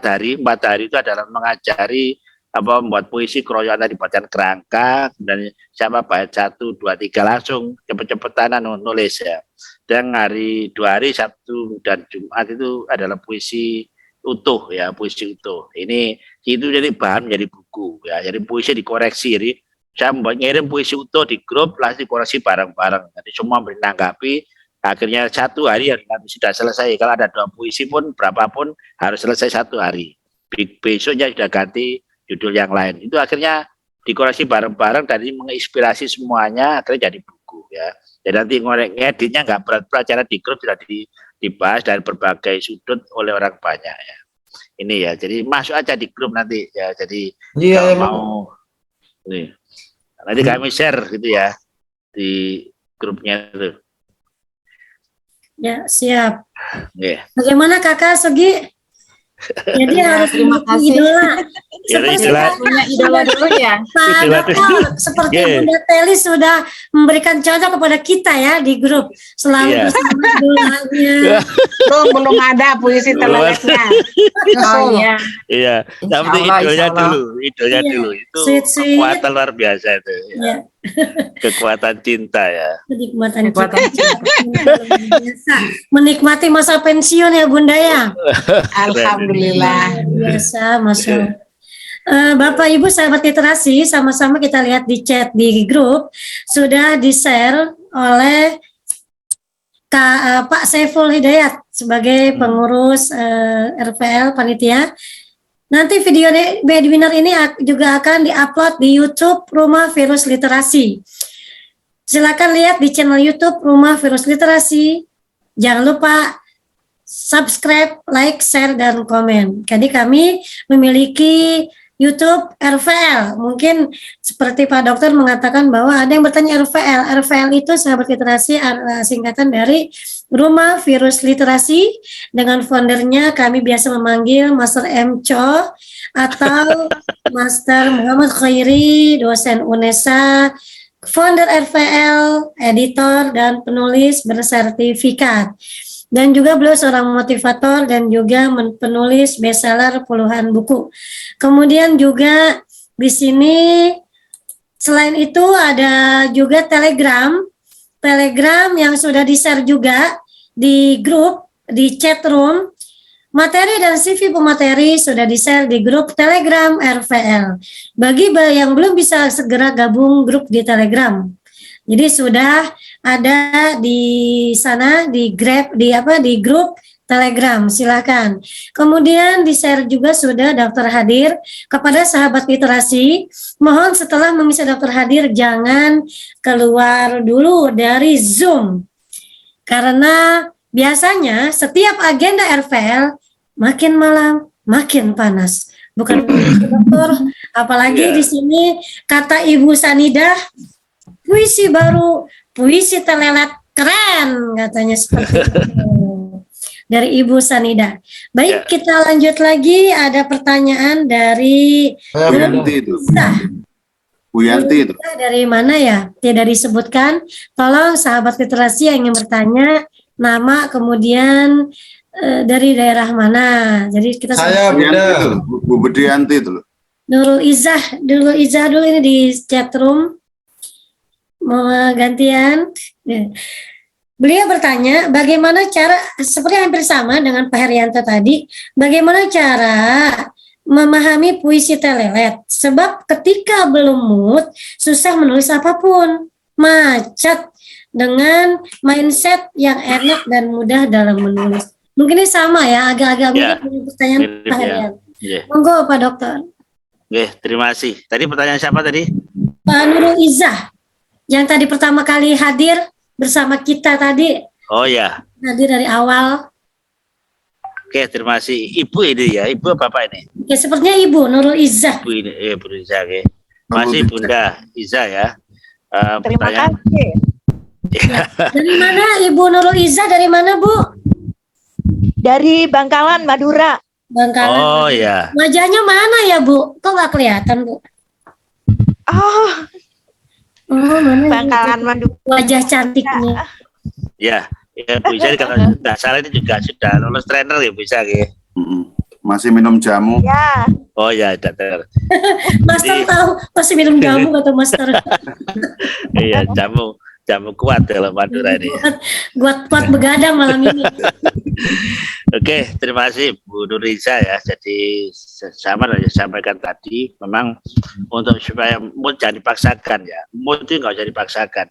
hari itu adalah mengajari membuat puisi kroyonan di bacaan kerangka, dan siapa bait 1, 2, 3 langsung cepet-cepetan nulis ya. Dan 2 hari Sabtu dan Jumat itu adalah puisi utuh ya, puisi utuh. Ini itu jadi bahan menjadi buku ya. Jadi puisi dikoreksi. Jadi saya ngirim puisi utuh di grup, langsung dikoreksi bareng-bareng. Jadi semua menanggapi. Akhirnya 1 hari sudah selesai. Kalau ada 2 puisi pun berapapun harus selesai 1 hari. Besoknya sudah ganti judul yang lain. Itu akhirnya dikoreksi bareng-bareng dan ini menginspirasi semuanya, akhirnya jadi buku ya. Jadi nanti ngeditnya nggak berat-berat, cara di grup sudah dibahas dari berbagai sudut oleh orang banyak ya. Ini ya, jadi masuk aja di grup nanti ya. Jadi kalau mau ini, nanti kami share gitu ya di grupnya itu. Ya, siap. Yeah. Bagaimana Kakak Sugi? Jadi harus terima kasih. Idola. Seperti punya idola dulu ya. Pak Dokter, seperti Bunda Teli sudah memberikan contoh kepada kita ya di grup. Selalu bersama idolanya. Belum ada puisi teleletnya. Oh iya. Iya, tapi idolnya dulu. Itu kekuatan luar biasa itu. Ya. Kekuatan cinta ya. Kenikmatan Kekuatan cinta. Biasa. Menikmati masa pensiun ya Bunda ya. Alhamdulillah. Biasa, Masya Allah. Bapak Ibu sahabat literasi, sama-sama kita lihat di chat di grup sudah di-share oleh Pak Saiful Hidayat sebagai pengurus RPL panitia. Nanti video webinar ini juga akan diupload di YouTube Rumah Virus Literasi. Silakan lihat di channel YouTube Rumah Virus Literasi. Jangan lupa subscribe, like, share, dan komen. Jadi kami memiliki YouTube RVL. Mungkin seperti Pak Dokter mengatakan bahwa ada yang bertanya RVL. RVL itu sahabat literasi singkatan dari Rumah Virus Literasi. Dengan foundernya kami biasa memanggil Master M. Cho atau Master Muhammad Khairi, dosen UNESA, founder RVL, editor, dan penulis bersertifikat. Dan juga beliau seorang motivator dan juga penulis bestseller puluhan buku. Kemudian juga di sini selain itu ada juga Telegram yang sudah di-share juga di grup, di chat room. Materi dan CV pemateri sudah di-share di grup Telegram RVL. Bagi yang belum bisa segera gabung grup di Telegram. Jadi sudah ada di sana di grup Telegram, silakan. Kemudian di-share juga sudah daftar hadir kepada sahabat literasi. Mohon setelah mengisi daftar hadir jangan keluar dulu dari Zoom. Karena biasanya setiap agenda RVL makin malam makin panas. Bukan dokter, apalagi di sini kata Ibu Sanidah, puisi baru, puisi telelet keren katanya seperti itu. Dari Ibu Sanida. Baik, kita lanjut lagi. Ada pertanyaan dari Bu Yanti itu. Bu Yanti itu. Dari mana ya? Tidak disebutkan. Tolong sahabat literasi yang ingin bertanya, nama, kemudian dari daerah mana. Jadi kita Saya Bunda. Bu Budianti itu loh. Nurul Izzah dulu ini di chat room. Mau gantian. Beliau bertanya, bagaimana cara, seperti hampir sama dengan Pak Herianto tadi, bagaimana cara memahami puisi telelet? Sebab ketika belum mood, susah menulis apapun, macet dengan mindset yang enak dan mudah dalam menulis. Mungkin ini sama ya, agak-agak mirip pertanyaan Pak Herianto. Monggo Pak Dokter. Oke, terima kasih. Tadi pertanyaan siapa tadi? Pak Nurul Izzah, yang tadi pertama kali hadir bersama kita tadi. Oh ya. Hadir dari awal. Oke, terima kasih. Ibu ini ya, ibu bapak ini? Ya, sepertinya Ibu Nurul Izzah. Ibu ini, Bu Izzah, oke. Masih Bunda Izzah ya. Terima kasih. Ya. Dari mana Ibu Nurul Izzah? Dari mana Bu? Dari Bangkalan, Madura. Bangkalan. Oh ya. Wajahnya mana ya Bu? Kok nggak kelihatan Bu? Mana Bangkalan, Madura. wajah cantiknya? Ya, Bu Izzah kalau tidak salah ini juga sudah lulus trainer ya Bu Izzah ya. Masih minum jamu. Ya. Oh ya, dokter. Master tahu masih minum jamu kata Master. Iya, jamu kuat kalau Madura ini. Kuat begadang malam ini. Oke, terima kasih Bu Nuriza ya. Jadi sama yang disampaikan tadi, memang untuk supaya mood jangan dipaksakan ya. Mood itu nggak usah dipaksakan.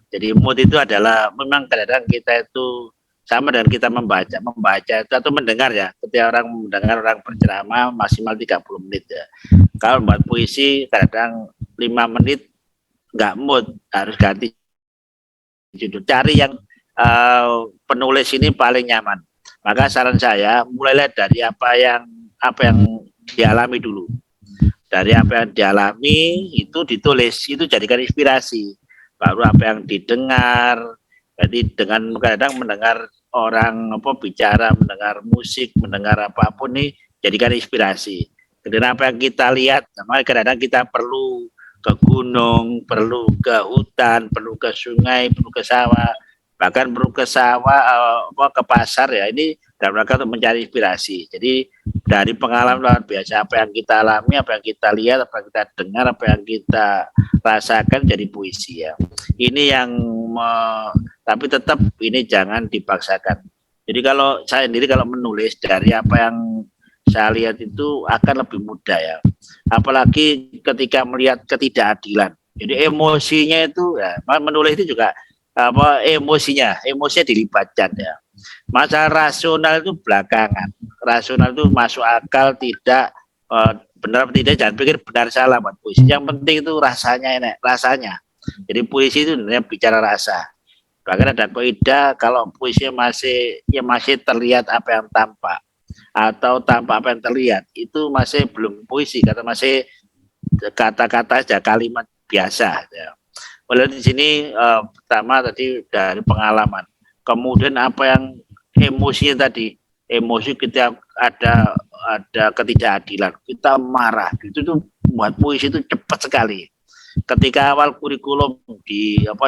Jadi mood itu adalah memang kadang-kadang kita itu sama dengan kita membaca itu atau mendengar ya. Ketika orang mendengar orang berceramah maksimal 30 menit ya. Kalau membuat puisi kadang 5 menit nggak mood, harus ganti judul. Cari yang penulis ini paling nyaman. Maka saran saya mulailah dari apa yang dialami dulu. Dari apa yang dialami itu ditulis, itu jadikan inspirasi. Baru apa yang didengar. Jadi dengan kadang mendengar orang bicara, mendengar musik, mendengar apapun nih jadikan inspirasi. Kemudian apa yang kita lihat, makanya kadang-kadang kita perlu ke gunung, perlu ke hutan, perlu ke sungai, perlu ke sawah, bahkan perlu ke sawah, ke pasar ya. Ini dalam rangka untuk mencari inspirasi. Jadi dari pengalaman luar biasa apa yang kita alami, apa yang kita lihat, apa yang kita dengar, apa yang kita rasakan jadi puisi ya. Ini yang tapi tetap ini jangan dipaksakan. Jadi kalau saya sendiri kalau menulis dari apa yang saya lihat itu akan lebih mudah ya. Apalagi ketika melihat ketidakadilan. Jadi emosinya itu ya, menulis itu juga emosinya dilibatkan ya. Masalah rasional itu belakangan. Rasional itu masuk akal tidak benar tidak, jangan pikir benar salah buat puisi. Yang penting itu rasanya enak, rasanya. Jadi puisi itu sebenarnya bicara rasa. Bahkan ada kaidah kalau puisinya masih terlihat apa yang tampak atau tampak apa yang terlihat, itu masih belum puisi, karena masih kata-kata saja, kalimat biasa ya. Oleh di sini pertama tadi dari pengalaman, kemudian apa yang emosinya tadi, emosi kita ada ketidakadilan, kita marah, itu tuh buat puisi itu cepat sekali. Ketika awal kurikulum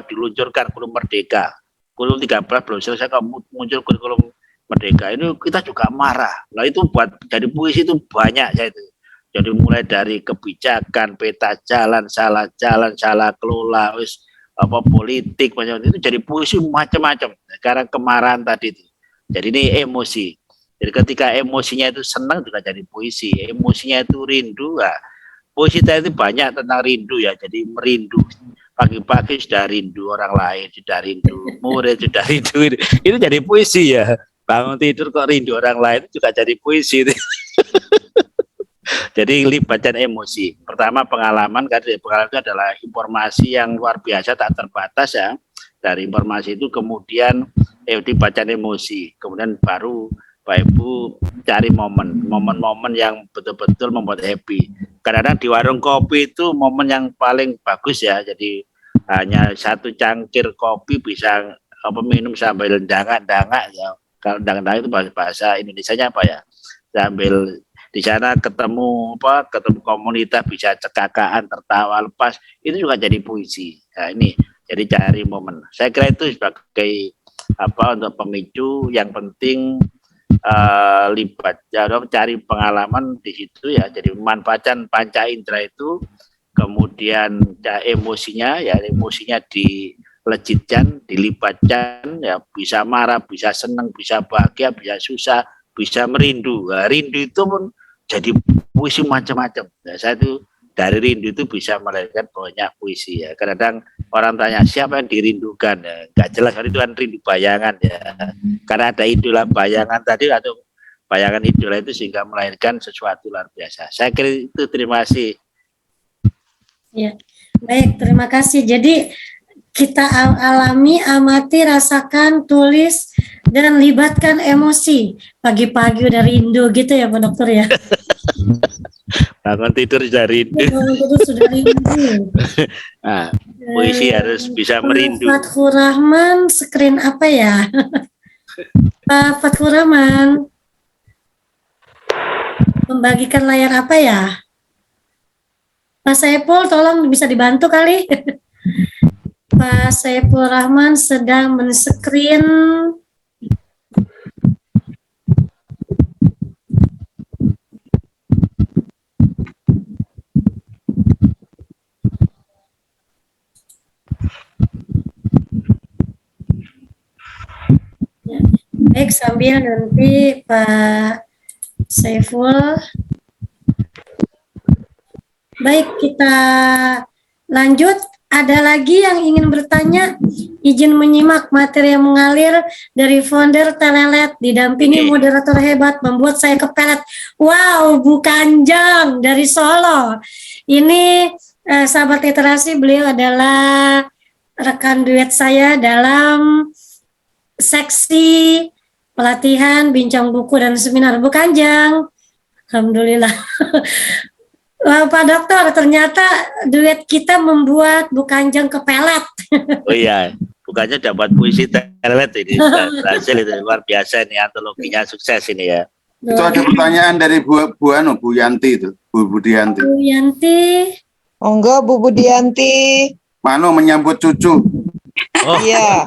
diluncurkan, kurikulum Merdeka, kurikulum 13 belum selesai kalau muncul kurikulum Merdeka, ini kita juga marah. Nah itu buat jadi puisi itu banyak ya itu. Jadi mulai dari kebijakan, peta jalan, salah kelola, politik banyak itu jadi puisi macam-macam. Sekarang kemarahan tadi itu. Jadi ini emosi. Jadi ketika emosinya itu senang juga jadi puisi, emosinya itu rindu ya. Puisi tadi itu banyak tentang rindu ya, jadi merindu. Pagi-pagi sudah rindu orang lain, sudah rindu murid, sudah rindu. Itu jadi puisi ya. Bangun tidur kok rindu orang lain juga jadi puisi. Jadi libatkan emosi. Pertama pengalaman, karena pengalaman itu adalah informasi yang luar biasa, tak terbatas ya. Dari informasi itu kemudian dibacakan emosi. Kemudian baru Pak Ibu cari momen-momen yang betul-betul membuat happy. Kadang-kadang di warung kopi itu momen yang paling bagus ya. Jadi hanya satu cangkir kopi bisa minum sambil dangak-dangak ya. Kalau dangak-dangak itu bahasa Indonesianya apa ya? Sambil di sana ketemu komunitas, bisa cekakaan, tertawa lepas, itu juga jadi puisi. Nah ini jadi cari momen. Saya kira itu sebagai untuk pemicu. Yang penting libat cari pengalaman di situ ya. Jadi manfaatkan panca indera itu, kemudian emosinya dilejitkan, dilibatkan ya, bisa marah, bisa senang, bisa bahagia, bisa susah, bisa merindu. Nah, rindu itu pun jadi puisi macam-macam. Nah, saya itu dari rindu itu bisa melahirkan banyak puisi ya. Kadang orang tanya siapa yang dirindukan ya, nggak jelas, itu kan rindu bayangan ya. Karena ada idola bayangan tadi atau bayangan idola itu sehingga melahirkan sesuatu luar biasa. Saya kira itu. Terima kasih. Ya, baik, terima kasih. Jadi kita alami, amati, rasakan, tulis, dan libatkan emosi. Pagi-pagi udah rindu gitu ya Pak Dokter ya. Bangun tidur sudah rindu. Nah, puisi harus bisa merindu. Fatkur Rahman, screen apa ya? Pak Fatkur Rahman, membagikan layar apa ya? Pak Saiful, tolong bisa dibantu kali. Pak Saiful Rahman sedang men-screen. Baik, sambil nanti Pak Saiful. Baik, kita lanjut. Ada lagi yang ingin bertanya? Izin menyimak materi yang mengalir dari founder Telelet, didampingi moderator hebat, membuat saya kepelet. Wow, Bu Kanjeng dari Solo. Ini sahabat literasi, beliau adalah rekan duet saya dalam seksi pelatihan, bincang buku, dan seminar. Bu Kanjeng, alhamdulillah. Pak Dokter, ternyata duet kita membuat Bu Kanjeng kepelet. Oh iya, Bu Kanjeng dapat puisi Telelet ini. Berhasil itu, luar biasa ini, antologinya sukses ini ya. Itu ada pertanyaan dari Bu Yanti itu, Bu Budianti. Bu Yanti. Monggo Bu Budianti. Manu menyambut cucu. Oh, Iya.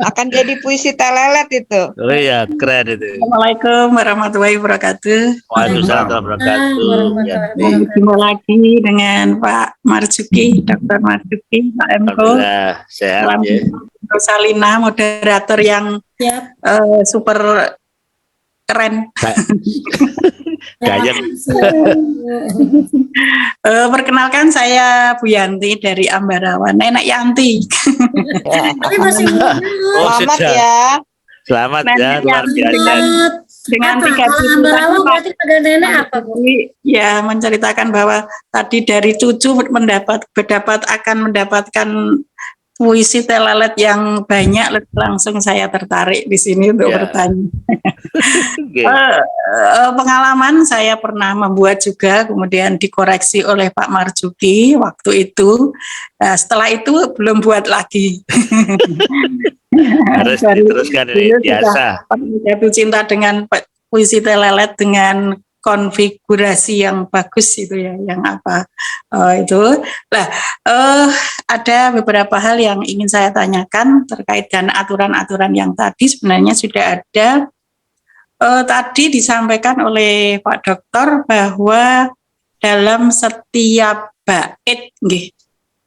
Akan jadi puisi telelet itu. oh iya, keren itu. Assalamualaikum warahmatullahi wabarakatuh. Waalaikumsalam warahmatullahi wabarakatuh. Jumpa lagi dengan Pak Marzuki, Dr. Marzuki, Pak Emko. Alhamdulillah, sehat ya. Rosalina, moderator yang Siap. super keren. Gayeng. Perkenalkan saya Bu Yanti dari Ambarawa, Nenek Yanti. Tapi masih muda. Oh, Selamat sudah. ya. Selamat ya, Nenek luar biasa. Selamat. Dengan Apa? 3 Kalau Ambarawa berarti pada nenek apa, Bu? Ya, menceritakan bahwa tadi dari cucu akan mendapatkan puisi telelet yang banyak, langsung saya tertarik di sini untuk Ya. bertanya. Oke. Pengalaman saya pernah membuat juga, kemudian dikoreksi oleh Pak Marzuki waktu itu. Nah, setelah itu belum buat lagi. Harus diteruskan ini biasa. Jatuh cinta dengan puisi telelet dengan konfigurasi yang bagus itu ya, yang apa itu. Nah, ada beberapa hal yang ingin saya tanyakan terkait dengan aturan-aturan yang tadi sebenarnya sudah ada. Tadi disampaikan oleh Pak Dokter bahwa dalam setiap bait, nggih.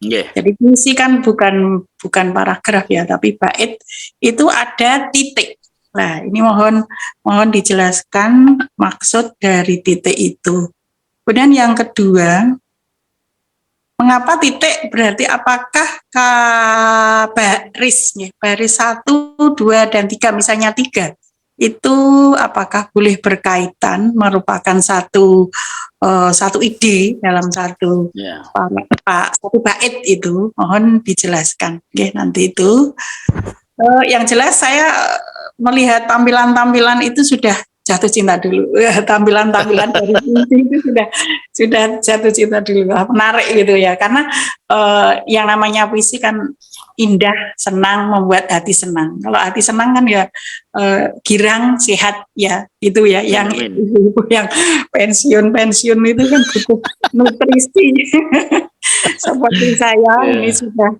Nggih. Jadi puisi kan bukan paragraf ya, tapi bait itu ada titik. Nah, ini mohon dijelaskan maksud dari titik itu. Kemudian yang kedua, mengapa titik? Berarti apakah baris 1, 2, dan 3, misalnya 3, itu apakah boleh berkaitan, merupakan satu ide dalam satu Ya. satu bait itu? Mohon dijelaskan. Oke, nanti itu. Yang jelas saya melihat tampilan-tampilan itu sudah jatuh cinta dulu. Tampilan-tampilan dari puisi itu sudah jatuh cinta dulu. Menarik gitu ya, karena yang namanya puisi kan indah, senang, membuat hati senang. Kalau hati senang kan ya girang, sehat ya, itu ya. Yang ibu yang pensiun itu kan butuh nutrisi. Seperti saya ini sudah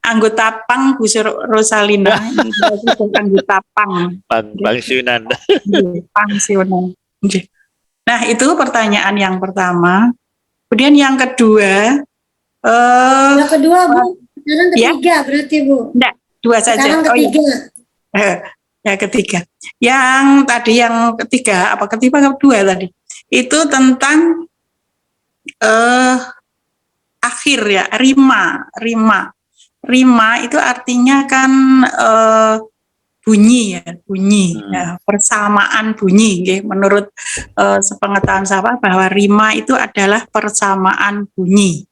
anggota PANG, Bu Rosalina, anggota PANG. Pensiunan. Pensiunan. Nah, itu pertanyaan yang pertama. Kemudian yang kedua, Yang kedua, Bu. Sekarang ketiga berarti, Bu. enggak, 2 saja. Sekarang ketiga. Ya, ketiga. Yang tadi yang ketiga, apa ketiga kedua tadi? Itu tentang akhir ya, rima. Rima itu artinya kan bunyi ya, ya, persamaan bunyi. Okay? Menurut sepengetahuan saya bahwa rima itu adalah persamaan bunyi.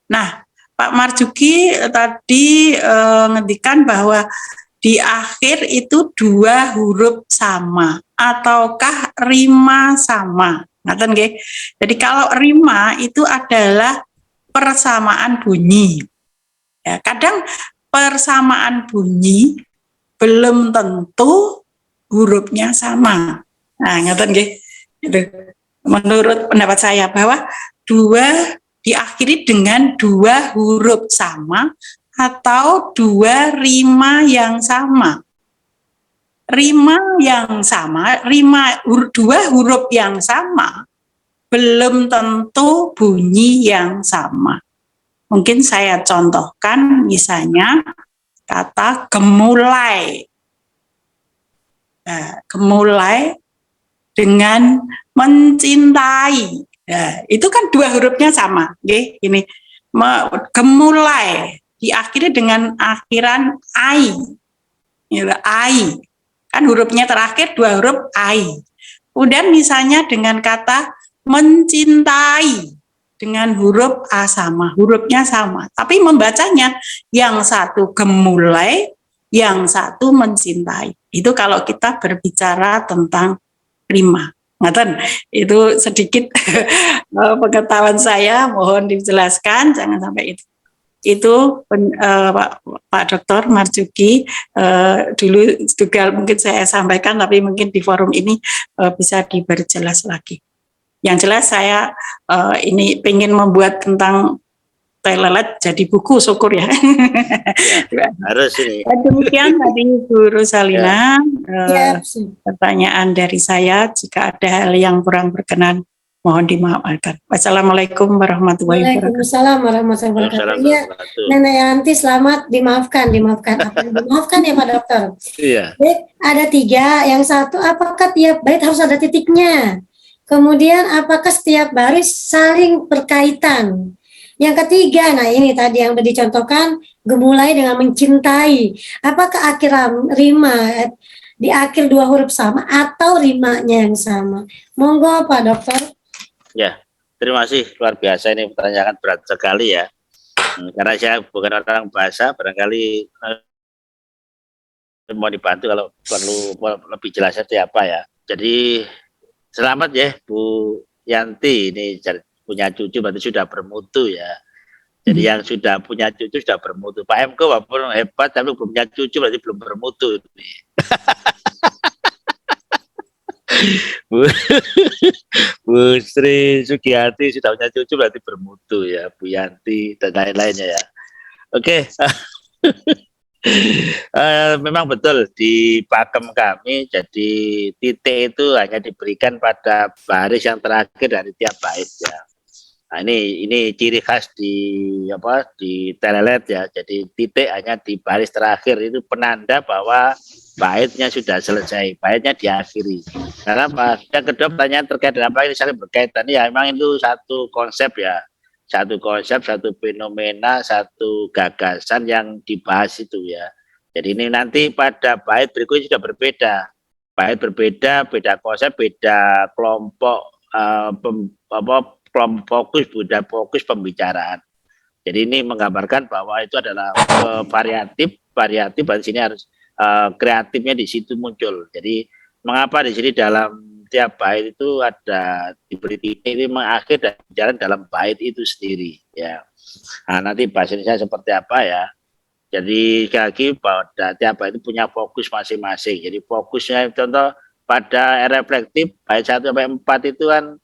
Nah, Pak Marzuki tadi ngendikan bahwa di akhir itu 2 huruf sama ataukah rima sama. Ngaten nggih. Jadi kalau rima itu adalah persamaan bunyi. Ya, kadang persamaan bunyi belum tentu hurufnya sama. Nah, ngaten nggih. Itu menurut pendapat saya bahwa 2 diakhiri dengan 2 huruf sama atau 2 rima yang sama. Rima yang sama, 2 huruf yang sama belum tentu bunyi yang sama. Mungkin saya contohkan misalnya kata gemulai. Nah, gemulai dengan mencintai. Nah, itu kan 2 hurufnya sama. Okay? Ini gemulai diakhiri dengan akhiran ai. Ai. Kan hurufnya terakhir 2 huruf ai. Kemudian misalnya dengan kata mencintai dengan huruf A sama, hurufnya sama, tapi membacanya yang satu gemulai, yang satu mencintai. Itu kalau kita berbicara tentang rima. Ngaten, itu sedikit pengetahuan saya, mohon dijelaskan, jangan sampai itu. Itu Pak Dr. Marzuki dulu juga mungkin saya sampaikan, tapi mungkin di forum ini bisa diperjelas lagi. Yang jelas saya ini ingin membuat tentang telelet jadi buku, syukur ya. Harus ini. Demikian tadi Bu Rosalina, Ya. pertanyaan dari saya. Jika ada hal yang kurang berkenan, mohon dimaafkan. Wassalamualaikum warahmatullahi wabarakatuh. Waalaikumsalam warahmatullahi wabarakatuh. Iya, Nenek Yanti selamat, dimaafkan. Apa yang dimaafkan ya Pak Dokter? Iya. Baik, ada 3. Yang satu, apakah tiap bait harus ada titiknya? Kemudian, apakah setiap baris saling berkaitan? Yang ketiga, nah ini tadi yang dicontohkan, gemulai dengan mencintai. Apakah akhir rima di akhir 2 huruf sama atau rimanya yang sama? Monggo Pak Dokter. Ya, terima kasih, luar biasa, ini pertanyaan berat sekali ya. Karena saya bukan orang bahasa, barangkali mau dibantu kalau perlu lebih jelasnya itu apa ya. Jadi selamat ya Bu Yanti, ini punya cucu berarti sudah bermutu ya. Jadi yang sudah punya cucu sudah bermutu. Pak MK walaupun hebat tapi belum punya cucu berarti belum bermutu. Bu Sri Sugiyati sudah punya cucu berarti bermutu ya, Bu Yanti dan lain-lainnya ya. Oke. Memang betul di pakem kami, jadi titik itu hanya diberikan pada baris yang terakhir dari tiap bait ya. Nah, ini ciri khas di telelet ya. Jadi titik hanya di baris terakhir, itu penanda bahwa baitnya sudah selesai, baitnya diakhiri. Karena yang kedua pertanyaan terkait dengan apa ini saling berkaitan ya, memang itu satu konsep ya. Satu konsep, satu fenomena, satu gagasan yang dibahas itu ya. Jadi ini nanti pada bait berikutnya sudah berbeda. Bait berbeda, beda konsep, beda kelompok fokus pembicaraan. Jadi ini menggambarkan bahwa itu adalah variatif di sini harus kreatifnya di situ muncul. Jadi mengapa di sini dalam tiap bait itu ada diberi titik, ini mengakhir dan berjalan dalam bait itu sendiri ya. Nah, nanti bahasanya seperti apa ya. Jadi sekali lagi bahwa tiap bait itu punya fokus masing-masing. Jadi fokusnya contoh pada reflektif bait 1 sampai 4 itu kan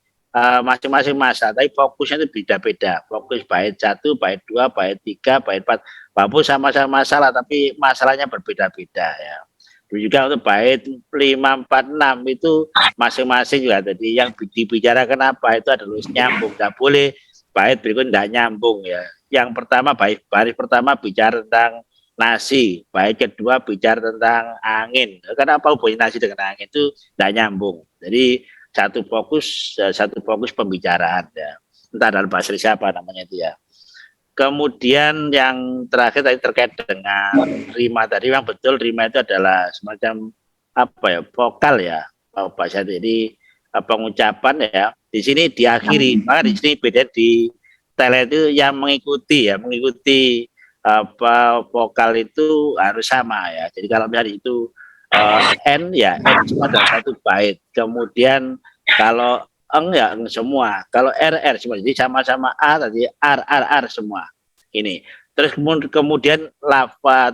masing-masing masa, tapi fokusnya itu beda-beda. Fokus bait 1, bait 2, bait 3, bait 4. Walaupun sama-sama masalah, tapi masalahnya berbeda-beda ya. Juga untuk bait 5, 4, 6 itu masing-masing juga. Jadi yang dibicarakan apa itu adalah nyambung. Tidak boleh bait berikut tidak nyambung ya. Yang pertama baris pertama bicara tentang nasi, bait kedua bicara tentang angin. Kenapa hubungannya nasi dengan angin itu tidak nyambung. Jadi satu fokus pembicaraan ya. Entah dalam bahasa siapa namanya itu ya. Kemudian yang terakhir tadi terkait dengan rima tadi, memang betul rima itu adalah semacam vokal ya, bahasa. Jadi pengucapan ya. Di sini diakhiri, maka di sini beda di telelet itu yang mengikuti vokal itu harus sama ya. Jadi kalau misalnya itu N ya, N cuma dalam satu bait. Kemudian kalau eng ya eng semua. Kalau R semua. Jadi sama-sama A tadi R semua. Ini. Terus kemudian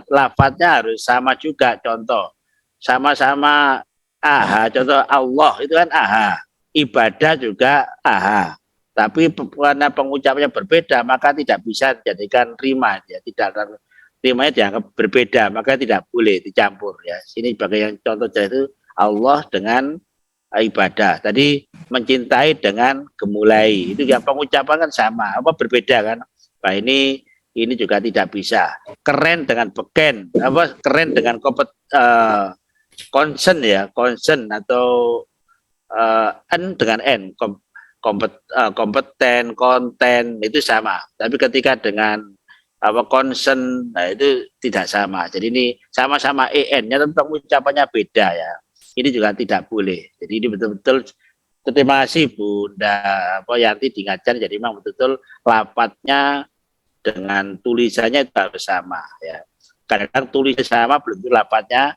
lafadznya harus sama juga. Contoh sama-sama AH. Contoh Allah itu kan AH. Ibadah juga AH. Tapi karena pengucapannya berbeda maka tidak bisa dijadikan rima ya. Tidak rimanya dianggap berbeda, maka tidak boleh dicampur ya. Sini sebagai yang contoh itu Allah dengan ibadah. Tadi mencintai dengan gemulai. Itu yang pengucapan kan sama, berbeda kan. Nah ini juga tidak bisa. Keren dengan beken, keren dengan concern ya, concern atau N dengan N, kompeten, konten itu sama. Tapi ketika dengan concern, nah itu tidak sama. Jadi ini sama-sama EN-nya tentang ucapannya beda ya. Ini juga tidak boleh. Jadi ini betul-betul terima kasih Bunda Yanti diingatkan. Jadi memang betul-betul lafadznya dengan tulisannya itu harus sama ya. Kadang-kadang tulisnya sama belum tentu lafadznya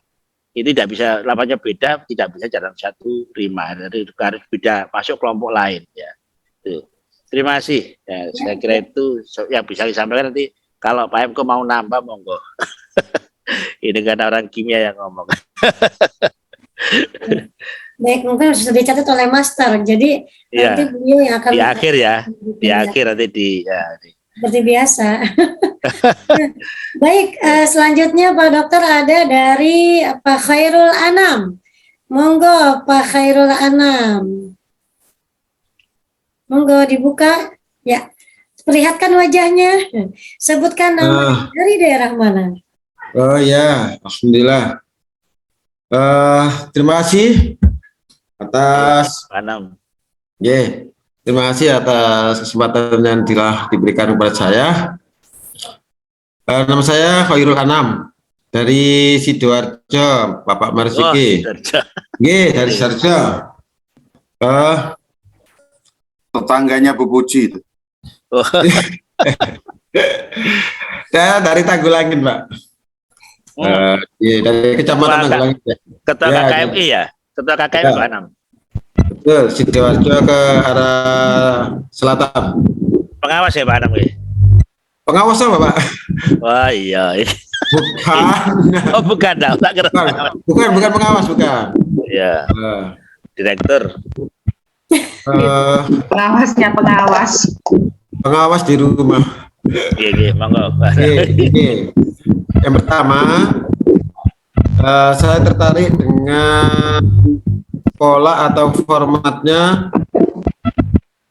itu tidak bisa, lafadznya beda tidak bisa dalam satu rima. Jadi harus beda masuk kelompok lain ya. Itu. Terima kasih. Ya, saya kira itu yang bisa disampaikan nanti. Kalau Pak Emko mau nambah, monggo. Ini kan orang kimia yang ngomong. Baik, mungkin sudah dicatat oleh Master. Jadi ya, nanti beliau yang akan di akhir ya, di akhir nanti seperti biasa. Baik, selanjutnya Pak Dokter ada dari Pak Khairul Anam. Monggo Pak Khairul Anam. Monggo dibuka. Ya, perlihatkan wajahnya. Sebutkan nama dari daerah mana. Oh ya, alhamdulillah. Terima kasih atas terima kasih atas kesempatan yang telah diberikan kepada saya. Nama saya Khairul Anam dari Sidoarjo, Bapak Marzuki. Dari Sidoarjo. Tetangganya Bu Puji itu. Saya dari Tanggulangin, Pak. Dari Kecamatan Tanggulangin. Ketua KKMI ya? Ketua KKMI Pak Anam. Betul, Sidoarjo ke arah selatan. Pengawas ya Pak Anam ya? Pengawas apa, Pak? Wah iya. Bukan. Oh bukan, tak kira. Bukan pengawas, bukan. Ya. Direktur. Pengawasnya pengawas. Pengawas di rumah. Iya, monggo. Yang pertama, saya tertarik dengan pola atau formatnya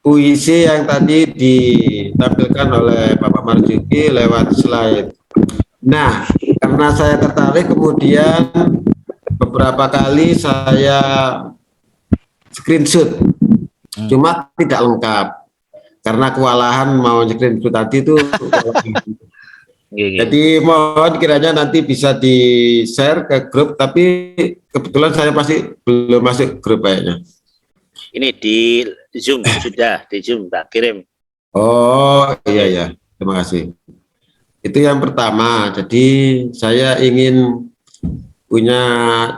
puisi yang tadi ditampilkan oleh Bapak Marzuki lewat slide. Nah, karena saya tertarik, kemudian beberapa kali saya screenshot, cuma tidak lengkap karena kewalahan mau screenshot tadi itu. Jadi mohon kiranya nanti bisa di-share ke grup, tapi kebetulan saya pasti belum masuk grup kayaknya. Ini di Zoom, sudah di Zoom tak kirim. Oh iya, terima kasih. Itu yang pertama. Jadi saya ingin punya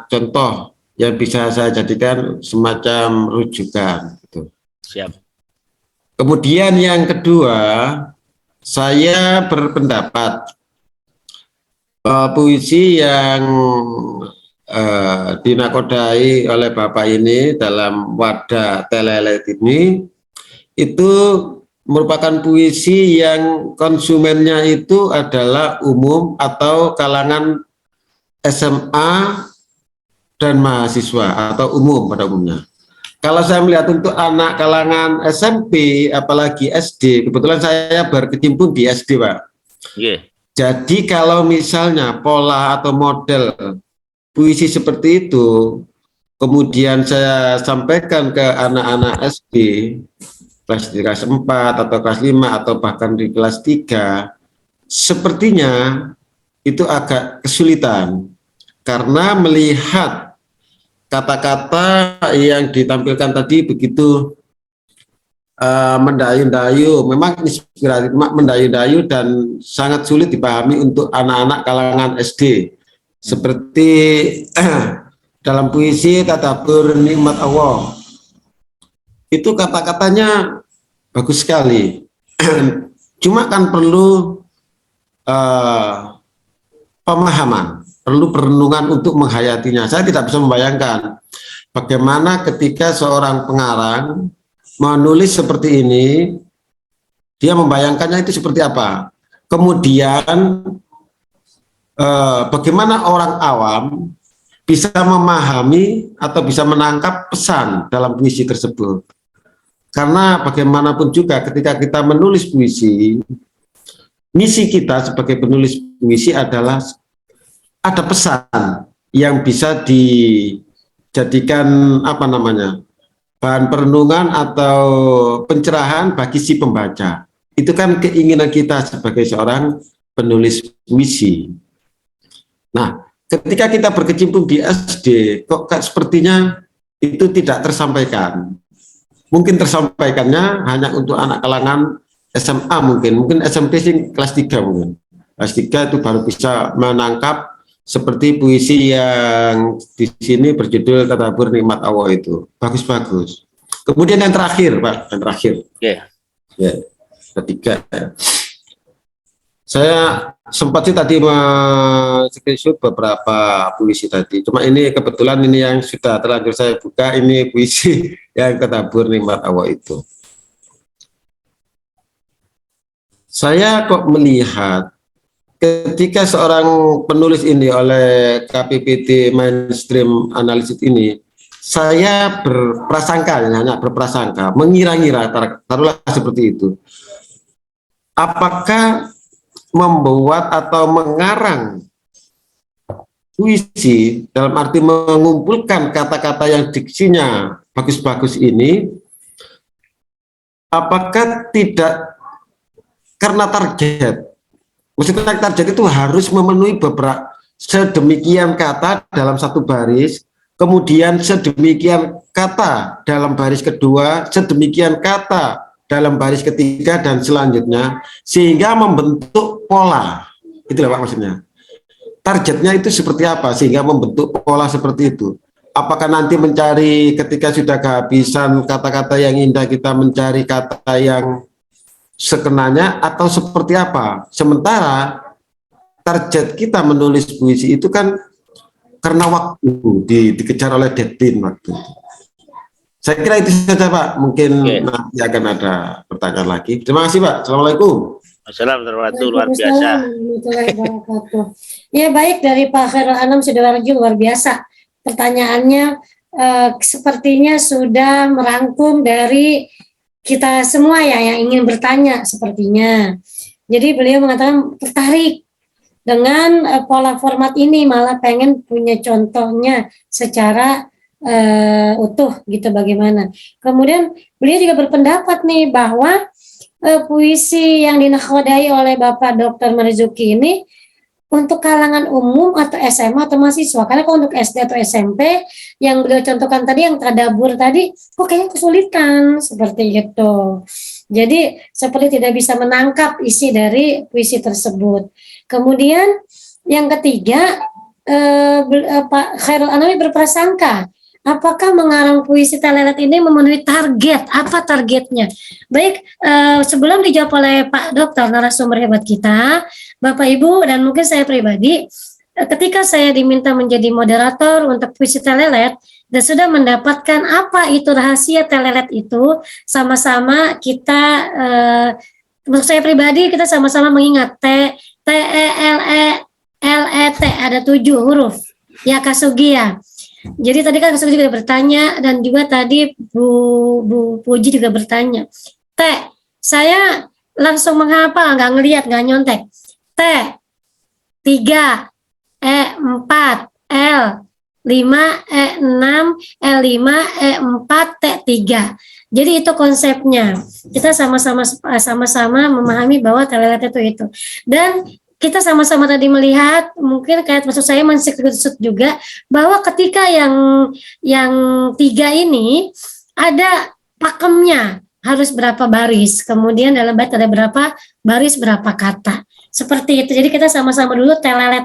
contoh yang bisa saya jadikan semacam rujukan. Gitu. Siap. Kemudian yang kedua, saya berpendapat puisi yang dinakodai oleh Bapak ini dalam wadah telelet ini itu merupakan puisi yang konsumennya itu adalah umum atau kalangan SMA dan mahasiswa atau umum pada umumnya. Kalau saya melihat untuk anak kalangan SMP apalagi SD, kebetulan saya berkecimpung di SD, Pak. Yeah. Jadi kalau misalnya pola atau model puisi seperti itu, kemudian saya sampaikan ke anak-anak SD, kelas 4 atau kelas 5 atau bahkan di kelas 3, sepertinya itu agak kesulitan. Karena melihat kata-kata yang ditampilkan tadi begitu mendayu-dayu, memang inspiratif, mendayu-dayu dan sangat sulit dipahami untuk anak-anak kalangan SD. Seperti dalam puisi Tadabbur Nikmat Allah, itu kata-katanya bagus sekali. Cuma kan perlu pemahaman, perlu perenungan untuk menghayatinya. Saya tidak bisa membayangkan bagaimana ketika seorang pengarang menulis seperti ini, dia membayangkannya itu seperti apa. Kemudian bagaimana orang awam bisa memahami atau bisa menangkap pesan dalam puisi tersebut. Karena bagaimanapun juga ketika kita menulis puisi, misi kita sebagai penulis puisi adalah ada pesan yang bisa dijadikan bahan perenungan atau pencerahan bagi si pembaca. Itu kan keinginan kita sebagai seorang penulis puisi. Nah, ketika kita berkecimpung di SD, kok sepertinya itu tidak tersampaikan. Mungkin tersampaikannya hanya untuk anak kalangan SMA mungkin SMP sih kelas 3 mungkin. Kelas 3 itu baru bisa menangkap seperti puisi yang di sini berjudul Tadabbur Nikmat Allah itu. Bagus-bagus. Kemudian yang terakhir, Pak, yang terakhir. Ketiga. Saya sempat sih tadi screenshot beberapa puisi tadi. Cuma ini kebetulan ini yang sudah terlanjur saya buka, ini puisi yang Tadabbur Nikmat Allah itu. Saya kok melihat ketika seorang penulis ini oleh KPPT Mainstream Analysis ini, saya berprasangka, hanya berprasangka, mengira-ngira, taruhlah seperti itu. Apakah membuat atau mengarang puisi dalam arti mengumpulkan kata-kata yang diksinya bagus-bagus ini, apakah tidak karena target? Maksudnya target itu harus memenuhi beberapa sedemikian kata dalam satu baris, kemudian sedemikian kata dalam baris kedua, sedemikian kata dalam baris ketiga, dan selanjutnya, sehingga membentuk pola. Itulah Pak maksudnya. Targetnya itu seperti apa sehingga membentuk pola seperti itu? Apakah nanti mencari ketika sudah kehabisan kata-kata yang indah, kita mencari kata yang sekenanya, atau seperti apa? Sementara target kita menulis puisi itu kan karena waktu, dikejar oleh deadline waktu. Saya kira itu saja Pak, mungkin nanti akan ada pertanyaan lagi. Terima kasih Pak, Assalamualaikum. Assalamualaikum, luar biasa. Ya baik, dari Pak Khairul Anam Sidoarjo, luar biasa. Pertanyaannya sepertinya sudah merangkum dari kita semua ya yang ingin bertanya sepertinya. Jadi beliau mengatakan tertarik dengan pola format ini, malah pengen punya contohnya secara utuh gitu bagaimana. Kemudian beliau juga berpendapat nih bahwa puisi yang dinakodai oleh Bapak Dr. Marzuki ini untuk kalangan umum atau SMA atau mahasiswa, karena kalau untuk SD atau SMP yang beliau contohkan tadi, yang tadabur tadi, kok kayaknya kesulitan seperti itu. Jadi seperti tidak bisa menangkap isi dari puisi tersebut. Kemudian yang ketiga, Pak Khairul Anami berprasangka, apakah mengarang puisi telelet ini memenuhi target? Apa targetnya? Baik, sebelum dijawab oleh Pak Dokter, narasumber hebat kita, Bapak Ibu dan mungkin saya pribadi, ketika saya diminta menjadi moderator untuk puisi telelet dan sudah mendapatkan apa itu rahasia telelet itu, sama-sama kita, untuk saya pribadi kita sama-sama mengingat T-E-L-E-L-E-T, ada 7 huruf, ya Kasugia. Jadi tadi kan Kasugi juga bertanya, dan juga tadi Bu Puji juga bertanya. Saya langsung menghafal, nggak ngelihat, nggak nyontek. T 3 E 4 L 5 E 6 L 5 E 4 T 3. Jadi itu konsepnya. Kita sama-sama memahami bahwa telelet itu. Dan kita sama-sama tadi melihat, mungkin kayak maksud saya mensekut juga, bahwa ketika yang 3 ini ada pakemnya, harus berapa baris, kemudian dalam bait ada berapa baris, berapa kata, seperti itu. Jadi kita sama-sama dulu telelet,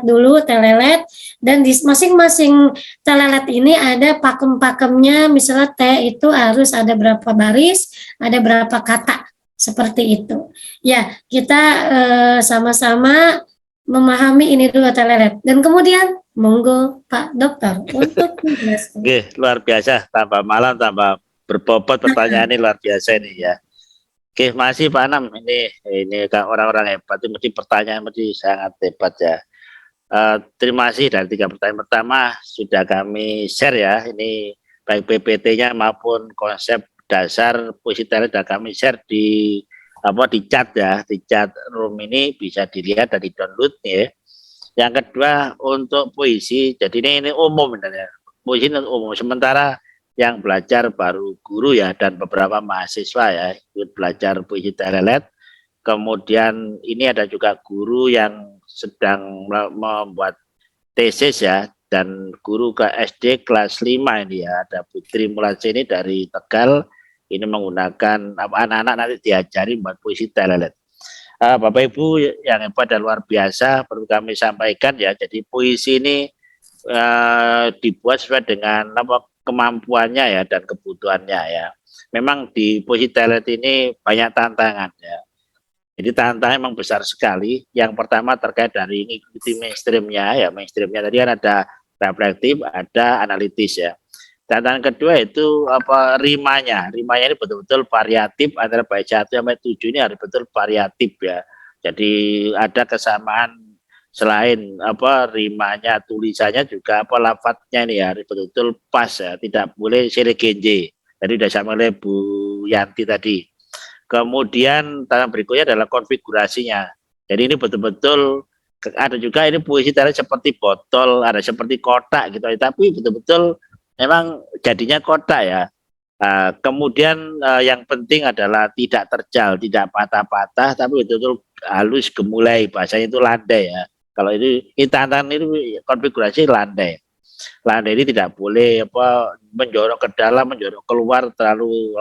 dan di masing-masing telelet ini ada pakem-pakemnya. Misalnya T itu harus ada berapa baris, ada berapa kata, seperti itu. Ya, kita sama-sama memahami ini dulu telelet. Dan kemudian monggo Pak Dokter untuk menjelaskan. Oke, luar biasa. Tambah malam, tambah berbobot pertanyaan ini, luar biasa ini ya. Oke, masih Pak Anam. Ini kan orang-orang hebat, itu mesti pertanyaan mesti sangat hebat ya. Terima kasih dari 3 pertanyaan pertama sudah kami share ya. Ini baik PPT-nya maupun konsep dasar puisi telelet sudah kami share di chat ya, di chat room ini bisa dilihat dan di download ya. Yang kedua untuk puisi, jadi ini umum ya, puisi umum. Sementara yang belajar baru guru ya, dan beberapa mahasiswa ya ikut belajar puisi telelet. Kemudian ini ada juga guru yang sedang membuat tesis ya, dan guru ke SD kelas 5 ini ya, ada Putri Mulasini dari Tegal. Ini menggunakan anak-anak nanti diajari membuat puisi telelet. Bapak Ibu yang hebat dan luar biasa, perlu kami sampaikan ya, jadi puisi ini dibuat sesuai dengan kemampuannya ya dan kebutuhannya ya. Memang di puisi telelet ini banyak tantangan ya. Jadi tantangannya memang besar sekali. Yang pertama terkait dari mengikuti mainstreamnya ya, mainstreamnya tadi kan ada reflektif, ada analitis ya. Tantangan kedua itu rimanya ini betul-betul variatif, antara bait 1 sampai 7 ini harus betul variatif ya. Jadi ada kesamaan selain rimanya, tulisannya juga lafadznya ini ya betul-betul pas ya, tidak boleh selegenje. Tadi sudah sama oleh Bu Yanti tadi. Kemudian tantangan berikutnya adalah konfigurasinya. Jadi ini betul-betul ada juga ini puisi tadi seperti botol, ada seperti kotak gitu, tapi betul-betul memang jadinya kotak ya. Kemudian yang penting adalah tidak terjal, tidak patah-patah, tapi betul-betul halus, gemulai, bahasanya itu landai ya. Kalau ini tantangan ini konfigurasi landai. Landai ini tidak boleh menjorok ke dalam, menjorok keluar terlalu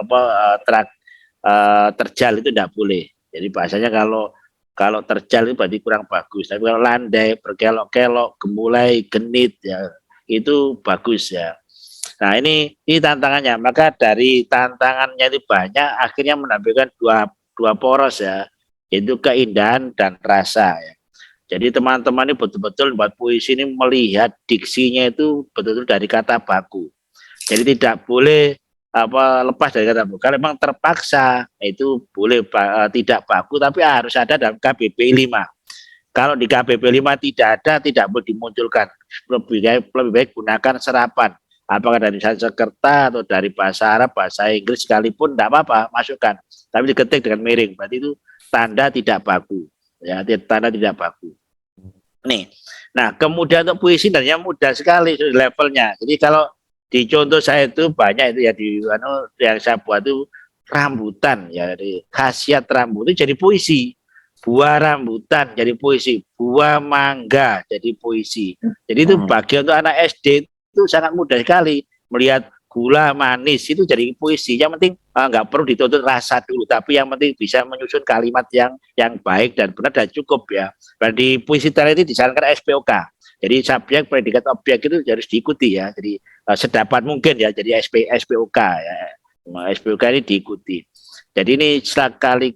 terjal, itu tidak boleh. Jadi bahasanya kalau terjal itu berarti kurang bagus. Tapi kalau landai, berkelok-kelok, gemulai, genit ya itu bagus ya. Nah ini tantangannya. Maka dari tantangannya itu banyak, akhirnya menampilkan dua poros ya, yaitu keindahan dan rasa ya. Jadi teman-teman ini betul-betul buat puisi ini melihat diksinya itu betul-betul dari kata baku. Jadi tidak boleh lepas dari kata baku. Kalau memang terpaksa itu boleh tidak baku, tapi harus ada dalam KBBI 5. Kalau di KBBI 5 tidak ada, tidak boleh dimunculkan. Lebih baik gunakan serapan. Apakah dari Sanskerta atau dari bahasa Arab, bahasa Inggris sekalipun tidak apa-apa, masukkan. Tapi diketik dengan miring, berarti itu tanda tidak baku. Ya, tanda tidak baku. Nih, nah kemudian untuk puisi sebenarnya mudah sekali levelnya. Jadi kalau di contoh saya itu banyak itu ya yang saya buat itu rambutan ya, dari khasiat rambut itu jadi puisi, buah rambutan jadi puisi, buah mangga jadi puisi. Jadi itu bagi untuk anak SD itu sangat mudah sekali melihat gula manis itu jadi puisi. Yang penting nggak perlu dituntut rasa dulu, tapi yang penting bisa menyusun kalimat yang baik dan benar dan cukup ya. Dan di puisi tadi disarankan SPOK. Jadi subjek, predikat, objek itu harus diikuti ya. Jadi sedapat mungkin ya. Jadi SPOK ya. SPOK ini diikuti. Jadi ini sekali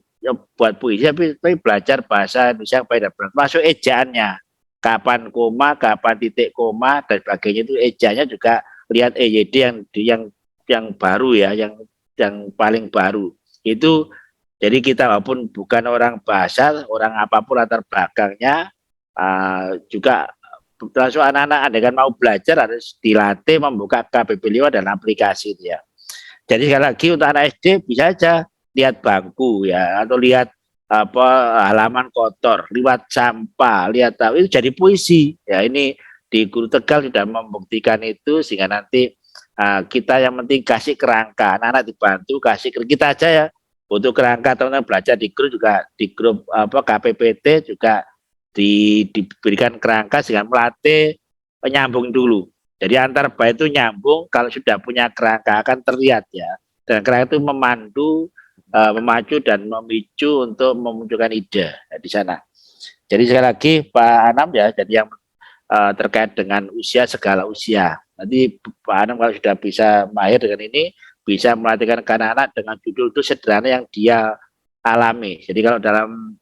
buat puisi, tapi belajar bahasa Indonesia yang baik dan benar. Masuk ejaannya. Kapan koma, kapan titik koma dan sebagainya itu ejaannya juga. Lihat EYD yang baru ya, yang paling baru itu. Jadi kita walaupun bukan orang bahasa, orang apapun latar belakangnya, juga termasuk anak-anak andaikan mau belajar harus dilatih membuka KBBI 5 dan aplikasi itu ya. Jadi sekali lagi untuk anak SD bisa aja lihat bangku ya, atau lihat halaman kotor, lihat sampah, lihat itu jadi puisi ya. Ini di Guru Tegal sudah membuktikan itu, sehingga nanti kita yang penting kasih kerangka, anak-anak dibantu kasih kita aja ya butuh kerangka. Teman-teman belajar di grup juga, di grup KPPT juga diberikan kerangka sehingga melatih penyambung dulu. Jadi antar bait itu nyambung, kalau sudah punya kerangka akan terlihat ya. Dan kerangka itu memandu, memacu dan memicu untuk memunculkan ide ya, di sana. Jadi sekali lagi Pak Anam ya, jadi yang terkait dengan usia, segala usia. Nanti Pak Anam kalau sudah bisa mahir dengan ini, bisa melatihkan ke anak-anak dengan judul itu sederhana yang dia alami. Jadi kalau dalam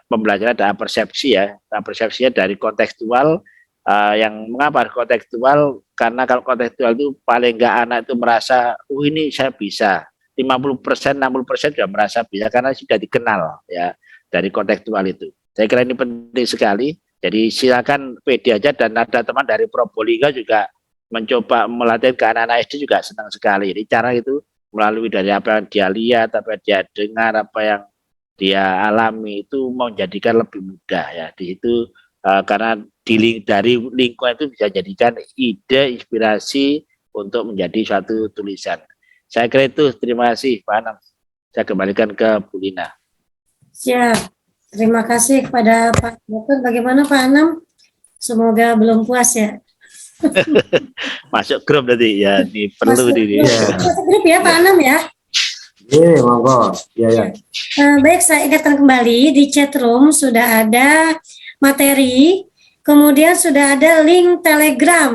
pembelajaran ada persepsi ya, persepsinya dari kontekstual. Yang mengapa kontekstual? Karena kalau kontekstual itu paling enggak anak itu merasa, ini saya bisa. 50%, 60% sudah merasa bisa karena sudah dikenal ya dari kontekstual itu. Saya kira ini penting sekali. Jadi silakan pede aja, dan ada teman dari Probolinggo juga mencoba melatih ke anak-anak SD juga senang sekali. Jadi cara itu melalui dari apa yang dia lihat, apa yang dia dengar, apa yang dia alami itu menjadikan lebih mudah ya. Di situ karena dari lingkungan itu bisa jadikan ide, inspirasi untuk menjadi suatu tulisan. Saya kira itu. Terima kasih Pak Anam. Saya kembalikan ke Bu Lina. Siap. Terima kasih kepada Pak Dokter. Bagaimana Pak Anam? Semoga belum puas ya. Masuk grup tadi ya, ini perlu ini. Masuk grup ya Pak Anam ya. Iya, monggo. Ya. Baik, saya ingatkan kembali di chat room sudah ada materi, kemudian sudah ada link Telegram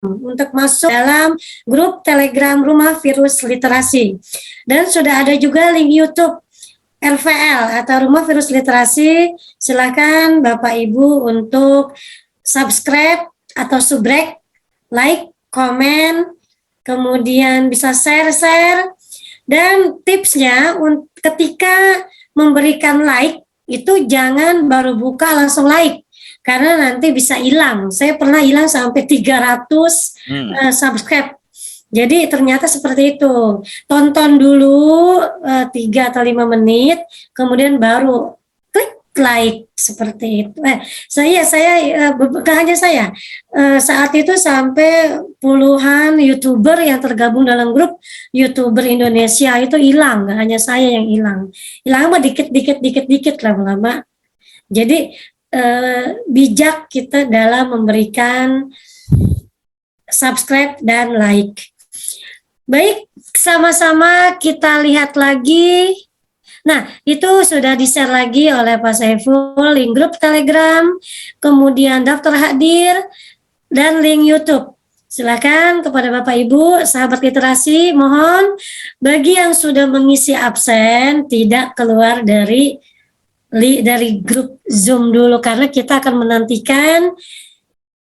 untuk masuk dalam grup Telegram Rumah Virus Literasi, dan sudah ada juga link YouTube RVL atau Rumah Virus Literasi. Silakan Bapak Ibu untuk subscribe atau subrek, like, komen, kemudian bisa share. Dan tipsnya ketika memberikan like itu jangan baru buka langsung like, karena nanti bisa hilang. Saya pernah hilang sampai 300 subscribe. Jadi ternyata seperti itu. Tonton dulu 3 atau 5 menit, kemudian baru klik like seperti itu. Saya bukan hanya saya. Saat itu sampai puluhan YouTuber yang tergabung dalam grup YouTuber Indonesia itu hilang, nggak hanya saya yang hilang. Hilang mah dikit lama-lama. Jadi bijak kita dalam memberikan subscribe dan like. Baik, sama-sama kita lihat lagi. Nah, itu sudah di-share lagi oleh Pak Saiful, link grup Telegram, kemudian daftar hadir, dan link YouTube. Silakan kepada Bapak Ibu, sahabat literasi, mohon bagi yang sudah mengisi absen, tidak keluar dari grup Zoom dulu, karena kita akan menantikan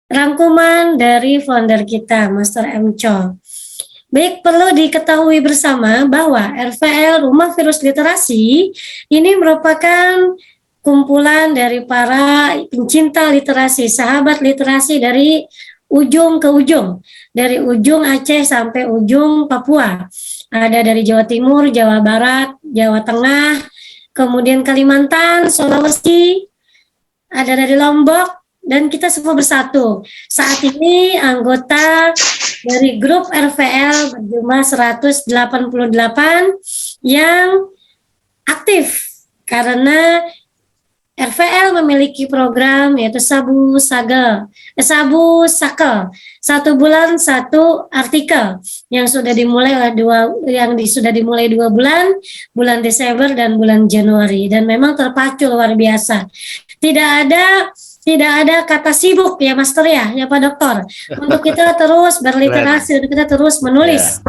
rangkuman dari founder kita, Master M. Cho. Baik, perlu diketahui bersama bahwa RVL Rumah Virus Literasi ini merupakan kumpulan dari para pencinta literasi, sahabat literasi dari ujung ke ujung, dari ujung Aceh sampai ujung Papua. Ada dari Jawa Timur, Jawa Barat, Jawa Tengah, kemudian Kalimantan, Sulawesi, ada dari Lombok, dan kita semua bersatu. Saat ini anggota dari grup RVL berjumlah 188 yang aktif karena RVL memiliki program yaitu Sabu Sakel, 1 bulan 1 artikel yang sudah dimulai sudah dimulai 2 bulan, bulan Desember dan bulan Januari, dan memang terpacu luar biasa. Tidak ada kata sibuk ya Master ya Pak Dokter, untuk kita terus berliterasi, untuk kita terus menulis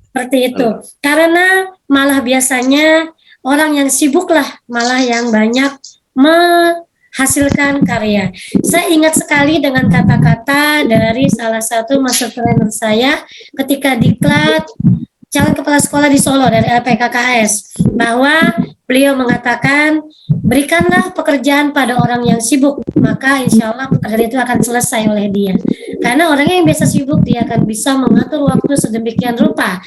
seperti itu. Karena malah biasanya orang yang sibuklah malah yang banyak menghasilkan karya. Saya ingat sekali dengan kata-kata dari salah satu master trainer saya ketika diklat calon kepala sekolah di Solo dari LPKKS, bahwa beliau mengatakan, berikanlah pekerjaan pada orang yang sibuk, maka insya Allah pekerjaan itu akan selesai oleh dia. Karena orang yang biasa sibuk, dia akan bisa mengatur waktu sedemikian rupa.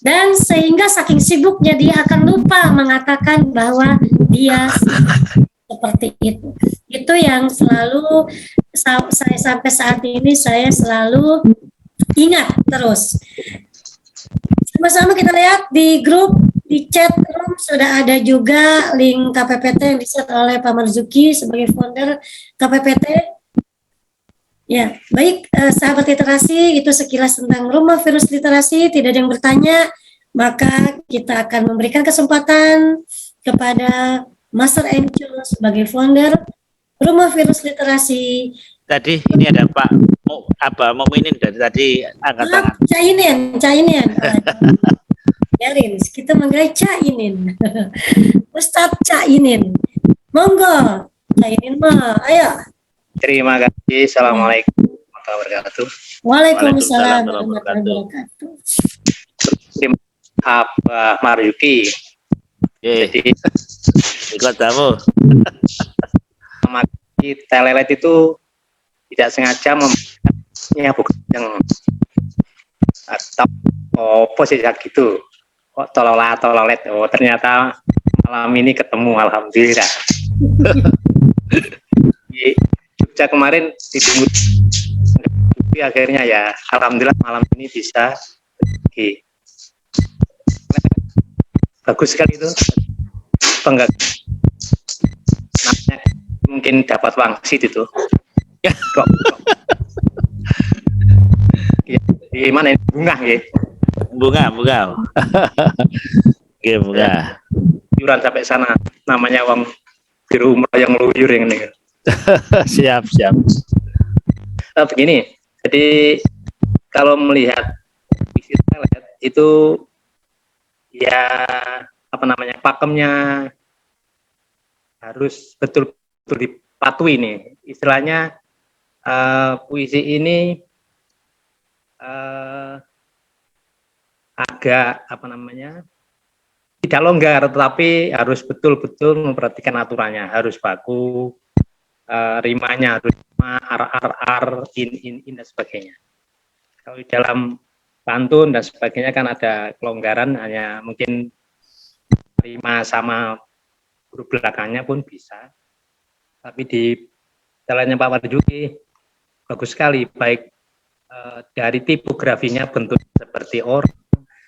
Dan sehingga saking sibuknya dia akan lupa mengatakan bahwa dia sibuk. Seperti itu. Itu yang selalu saya sampai saat ini saya selalu ingat terus. Sama-sama kita lihat di grup, di chat room sudah ada juga link KPPT yang di-share oleh Pak Marzuki sebagai founder KPPT. Ya, baik sahabat literasi, itu sekilas tentang Rumah Virus Literasi. Tidak ada yang bertanya, maka kita akan memberikan kesempatan kepada Master M. Cho sebagai founder Rumah Virus Literasi. Tadi ini ada Pak Mukminin dari tadi angkat tangan. Cainin. Biarin, kita manggil Cainin. Ustadz Cainin. Monggo, Cainin mah, ayo. Terima kasih. Assalamualaikum warahmatullahi wabarakatuh. Waalaikumsalam warahmatullahi wabarakatuh. Terima kasih Pak Marzuki. Jadi ikut tamu. Telelet itu tidak sengaja membuatnya bukan yang atau posisi gitu. Kok tololet. Oh ternyata malam ini ketemu, alhamdulillah. Di Jogja kemarin ditunggu, akhirnya ya alhamdulillah malam ini bisa pergi. Bagus sekali itu penggak. Namanya mungkin dapat wangsit itu. Ya kok. Ya, di mana ini? Bunga ya? Bunga. Oke, bunga. Yuran sampai sana, namanya uang biru umrah yang luyur yang ini. Siap. Begini, jadi kalau melihat visi telet itu ya pakemnya harus betul-betul dipatuhi nih. Istilahnya puisi ini agak tidak longgar, tetapi harus betul-betul memperhatikan aturannya, harus baku, rimanya harus rima, in dan sebagainya. Kalau di dalam pantun dan sebagainya kan ada kelonggaran, hanya mungkin rima sama huruf belakangnya pun bisa. Tapi di jalannya Pak Marzuki bagus sekali, baik dari tipografinya, bentuk seperti orang,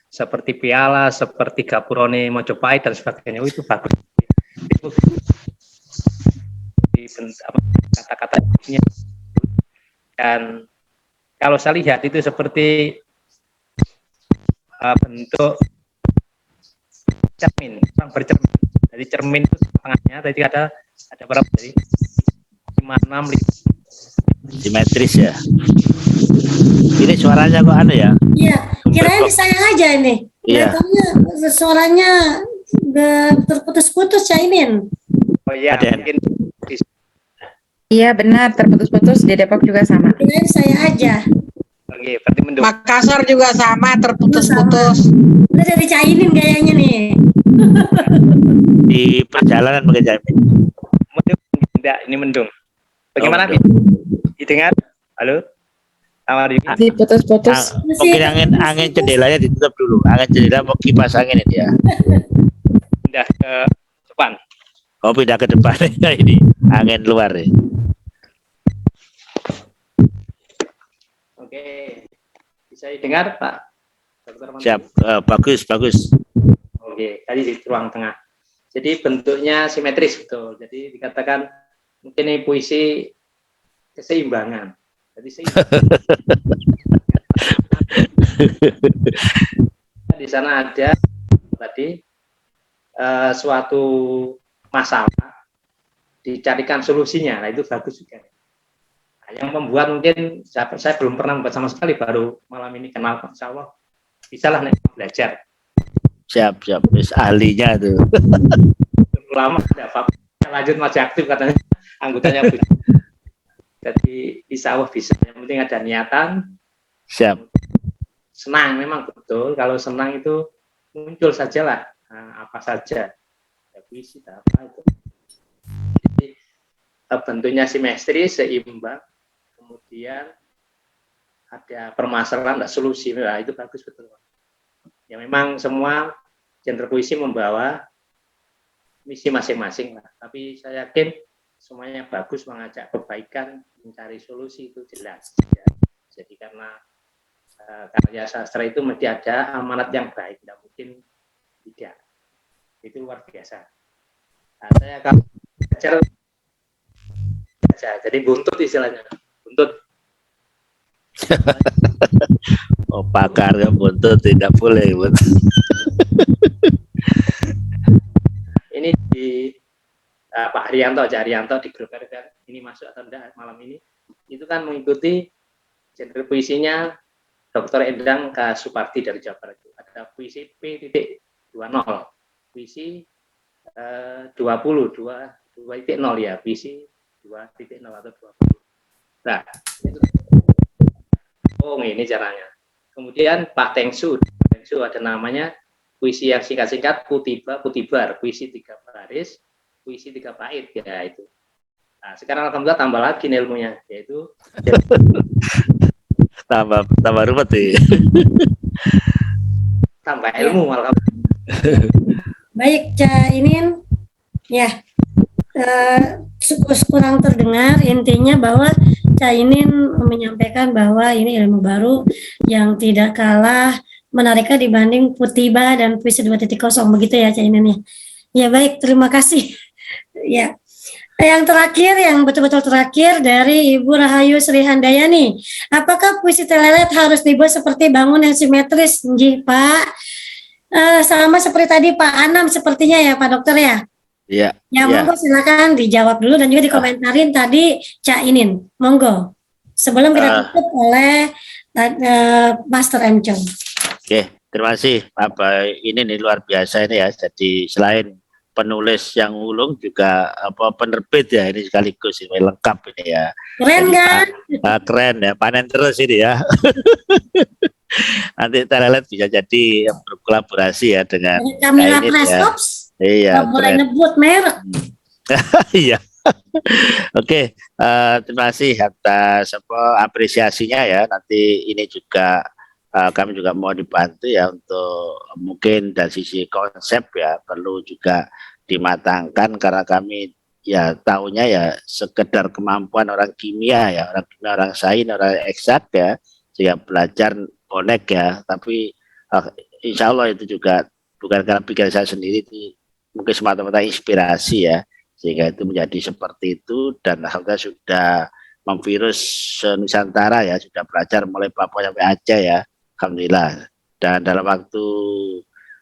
seperti piala, seperti gapurone Mojopahit dan sebagainya, itu bagus. Kata-kata dan kalau saya lihat itu seperti bentuk cermin, orang bercermin. Jadi cermin itu tengahnya tadi ada berapa tadi? 5, 6, 5. Simetris ya. Ini suaranya kok aneh ya? Iya, kirain saya aja ini. Iya. Katanya suaranya terputus-putus, Caimin. Oh iya, mungkin. Iya benar, terputus-putus, di Depok juga sama. Kirain saya aja. Oke, berarti mendung. Makassar juga sama, terputus-putus. Udah dari Caimin kayaknya nih. Di perjalanan pakai jamin. Mendung, tidak, ini mendung. Bagaimana? Didengar? Halo? Putus-putus. Mungkin angin jendelanya ditutup dulu. Angin jendela mau kipas angin ini ya. Pindah ke depan. Oh, pindah ke depan ya ini. Angin luar ya. Oke. Bisa didengar, Pak? Siap. Bagus. Oke, tadi di ruang tengah. Jadi bentuknya simetris, betul. Jadi dikatakan mungkin ini puisi keseimbangan. Jadi di sana ada tadi suatu masalah dicarikan solusinya. Nah, itu bagus juga. Nah, yang membuat mungkin saya belum pernah membuat sama sekali, baru malam ini kenal, insya Allah bisalah belajar. Siap. Wis ahlinya tuh. Lama tidak apa-apa, lanjut masih aktif katanya anggotanya. Jadi insya Allah bisa, yang penting ada niatan. Siap. Senang memang betul, kalau senang itu muncul sajalah, apa saja, ya puisi apa itu. Jadi bentuknya simetris, seimbang, kemudian ada permasalahan, ada solusi, nah, itu bagus betul. Ya memang semua genre puisi membawa misi masing-masing lah, tapi saya yakin semuanya bagus, mengajak kebaikan, mencari solusi, itu jelas ya. Jadi karena karya sastra itu mesti ada amanat yang baik, tidak mungkin tidak, itu luar biasa. Nah, saya kalau belajar jadi buntut istilahnya, buntut. Oh, pakar ya, buntut tidak boleh. Ini di Pak Haryanto di grup RT ini masuk atau tidak malam ini, itu kan mengikuti genre puisinya Dr. Endang K. Supardi dari Jawa Barat. Ada puisi P.20, puisi 2.0 ya, puisi 2.0 atau 20. Nah, ini caranya. Kemudian Pak Tengsu ada namanya puisi yang singkat-singkat Putibar, puisi 3 baris, puisi 3 bait ya itu. Nah, sekarang alhamdulillah tambah lagi ilmunya, yaitu tambah rumit ya. Tambah ilmu malah. Baik, Caimin, ya kurang terdengar, intinya bahwa Caimin menyampaikan bahwa ini ilmu baru yang tidak kalah menariknya dibanding Putiba dan puisi 2.0, begitu ya Caimin ya. Ya baik, terima kasih. Ya. Yang terakhir, yang betul-betul terakhir dari Ibu Rahayu Sri Handayani. Apakah puisi telelet harus dibuat seperti bangun yang simetris? Nggih, Pak. Sama seperti tadi Pak Anam sepertinya ya Pak Dokter ya? Iya. Ya, monggo silakan dijawab dulu dan juga dikomentarin tadi Cak Inin. Monggo. Sebelum kita tutup oleh Master M. Chong. Oke, terima kasih. Ini nih luar biasa ini ya. Jadi selain penulis yang ulung juga penerbit ya, ini sekaligus ini lengkap ini ya. Keren kan? Keren ya, panen terus ini ya. Nanti Telelet bisa jadi berkolaborasi ya dengan Camilla Kainit Press ya. Ops. Iya, Nggak boleh keren. nyebut merek. Iya. Oke, terima kasih atas apresiasinya ya. Nanti ini juga kami juga mau dibantu ya untuk mungkin dari sisi konsep ya perlu juga dimatangkan karena kami ya tahunya ya sekedar kemampuan orang kimia ya, orang kimia, orang sains, orang eksak ya, sehingga belajar bonek ya. Tapi insya Allah itu juga bukan karena pikiran saya sendiri, itu mungkin semata-mata inspirasi ya, sehingga itu menjadi seperti itu. Dan alhamdulillah sudah memvirus Nusantara ya, sudah belajar mulai Papua sampai Aceh ya, alhamdulillah. Dan dalam waktu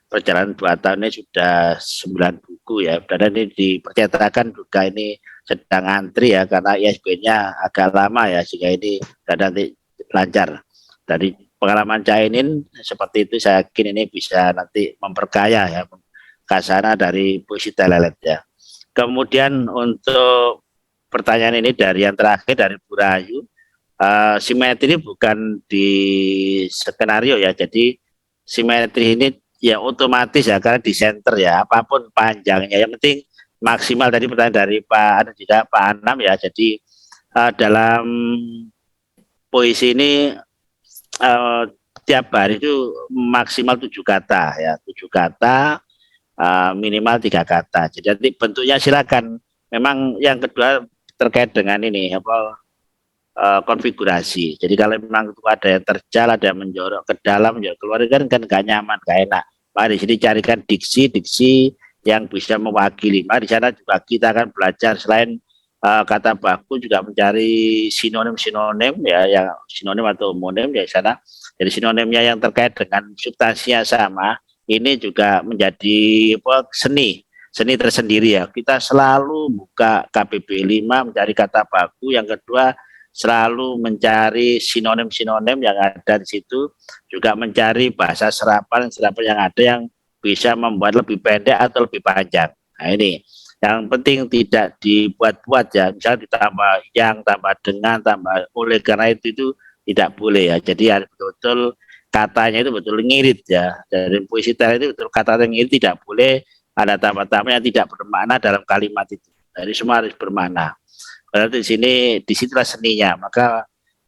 perjalanan 2 tahun ini sudah 9 buku ya, dan ini dipercetakan juga ini sedang antri ya, karena ISBN-nya agak lama ya, sehingga ini nanti lancar. Dari pengalaman Cainin seperti itu, saya yakin ini bisa nanti memperkaya ya khazanah dari puisi Telelet ya. Kemudian untuk pertanyaan ini dari yang terakhir dari Bu Rayu, simetri bukan di skenario ya, jadi simetri ini ya otomatis ya, karena di center ya, apapun panjangnya, yang penting maksimal. Tadi pertanyaan dari Pak juga Pak Anam ya, jadi dalam puisi ini tiap hari itu maksimal 7 kata ya, 7 kata, minimal 3 kata. Jadi nanti bentuknya silakan. Memang yang kedua terkait dengan ini konfigurasi. Jadi kalau memang itu ada yang terjal, ada yang menjorok ke dalam, menjorok keluar, kan gak nyaman, gak enak. Mari di sini carikan diksi yang bisa mewakili. Mari di sana juga kita akan belajar selain kata baku juga mencari sinonim ya, yang sinonim atau homonim ya di sana. Jadi sinonimnya yang terkait dengan substansinya sama, ini juga menjadi seni tersendiri ya. Kita selalu buka KBB 5 mencari kata baku. Yang kedua selalu mencari sinonim-sinonim yang ada di situ, juga mencari bahasa serapan yang ada yang bisa membuat lebih pendek atau lebih panjang. Nah ini yang penting tidak dibuat-buat ya, misalnya ditambah yang, tambah dengan, tambah oleh, karena itu tidak boleh ya. Jadi harus betul-betul katanya itu betul ngirit ya. Dari puisi Telelet itu betul kata yang ngirit, tidak boleh ada tambah-tambah yang tidak bermakna dalam kalimat itu. Jadi semua harus bermakna. Berarti di situlah seninya. Maka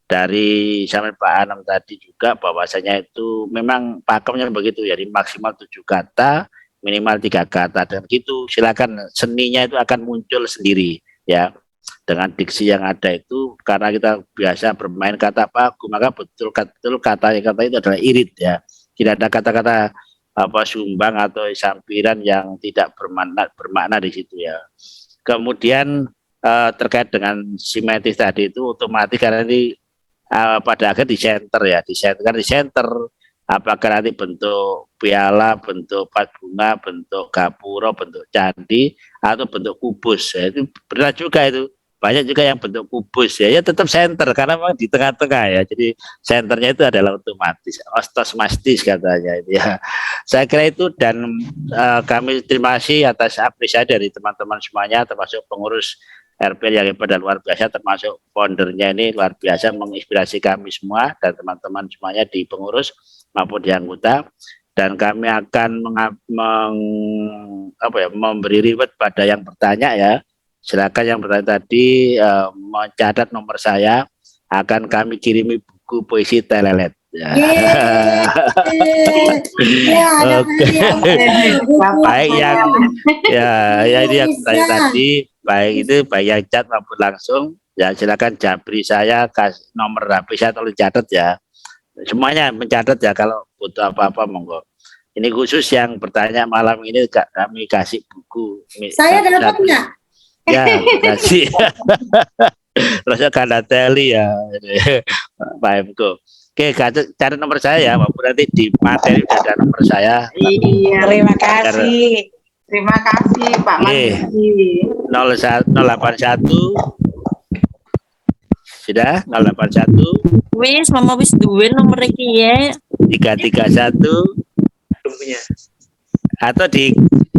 dari sampai Pak Anam tadi juga bahwasanya itu memang pakemnya begitu ya, maksimal 7 kata, minimal 3 kata, dan gitu silakan seninya itu akan muncul sendiri ya dengan diksi yang ada itu. Karena kita biasa bermain kata baku, maka betul kata itu adalah irit ya, tidak ada kata-kata sumbang atau sampiran yang tidak bermakna di situ ya. Kemudian terkait dengan simetris tadi itu otomatis karena ini pada akhir di center ya, di center apakah nanti bentuk piala, bentuk pot bunga, bentuk gapura, bentuk candi, atau bentuk kubus ya. Itu benar juga, itu banyak juga yang bentuk kubus ya, tetap center karena memang di tengah-tengah ya. Jadi senternya itu adalah otomatis, ostosmastis katanya itu ya. Saya kira itu, dan kami terima kasih atas apresiasi dari teman-teman semuanya, termasuk pengurus RPL yang hebat dan luar biasa, termasuk foundernya ini luar biasa, menginspirasi kami semua dan teman-teman semuanya di pengurus maupun di anggota. Dan kami akan memberi reward pada yang bertanya ya. Silakan yang bertanya tadi mencatat nomor saya, akan kami kirimi buku puisi Telelet. Ya. Baik yang ini yang tadi, baik itu baik yang chat maupun langsung ya, silakan japri saya, nomor HP saya tolong catat ya. Semuanya mencatat ya, kalau butuh apa-apa monggo. Ini khusus yang bertanya malam ini kami kasih buku. Saya dapat enggak? Ya, kasih. Terusnya Kandateli ya, Pak Emko. Oke, cari nomor saya ya, maupun nanti di materi ada nomor saya. Iya, terima kasih. Terima kasih Pak Marzuki. 081 sudah 081 wis mama wis duwe nomor iki ya 331 Belum punya. atau di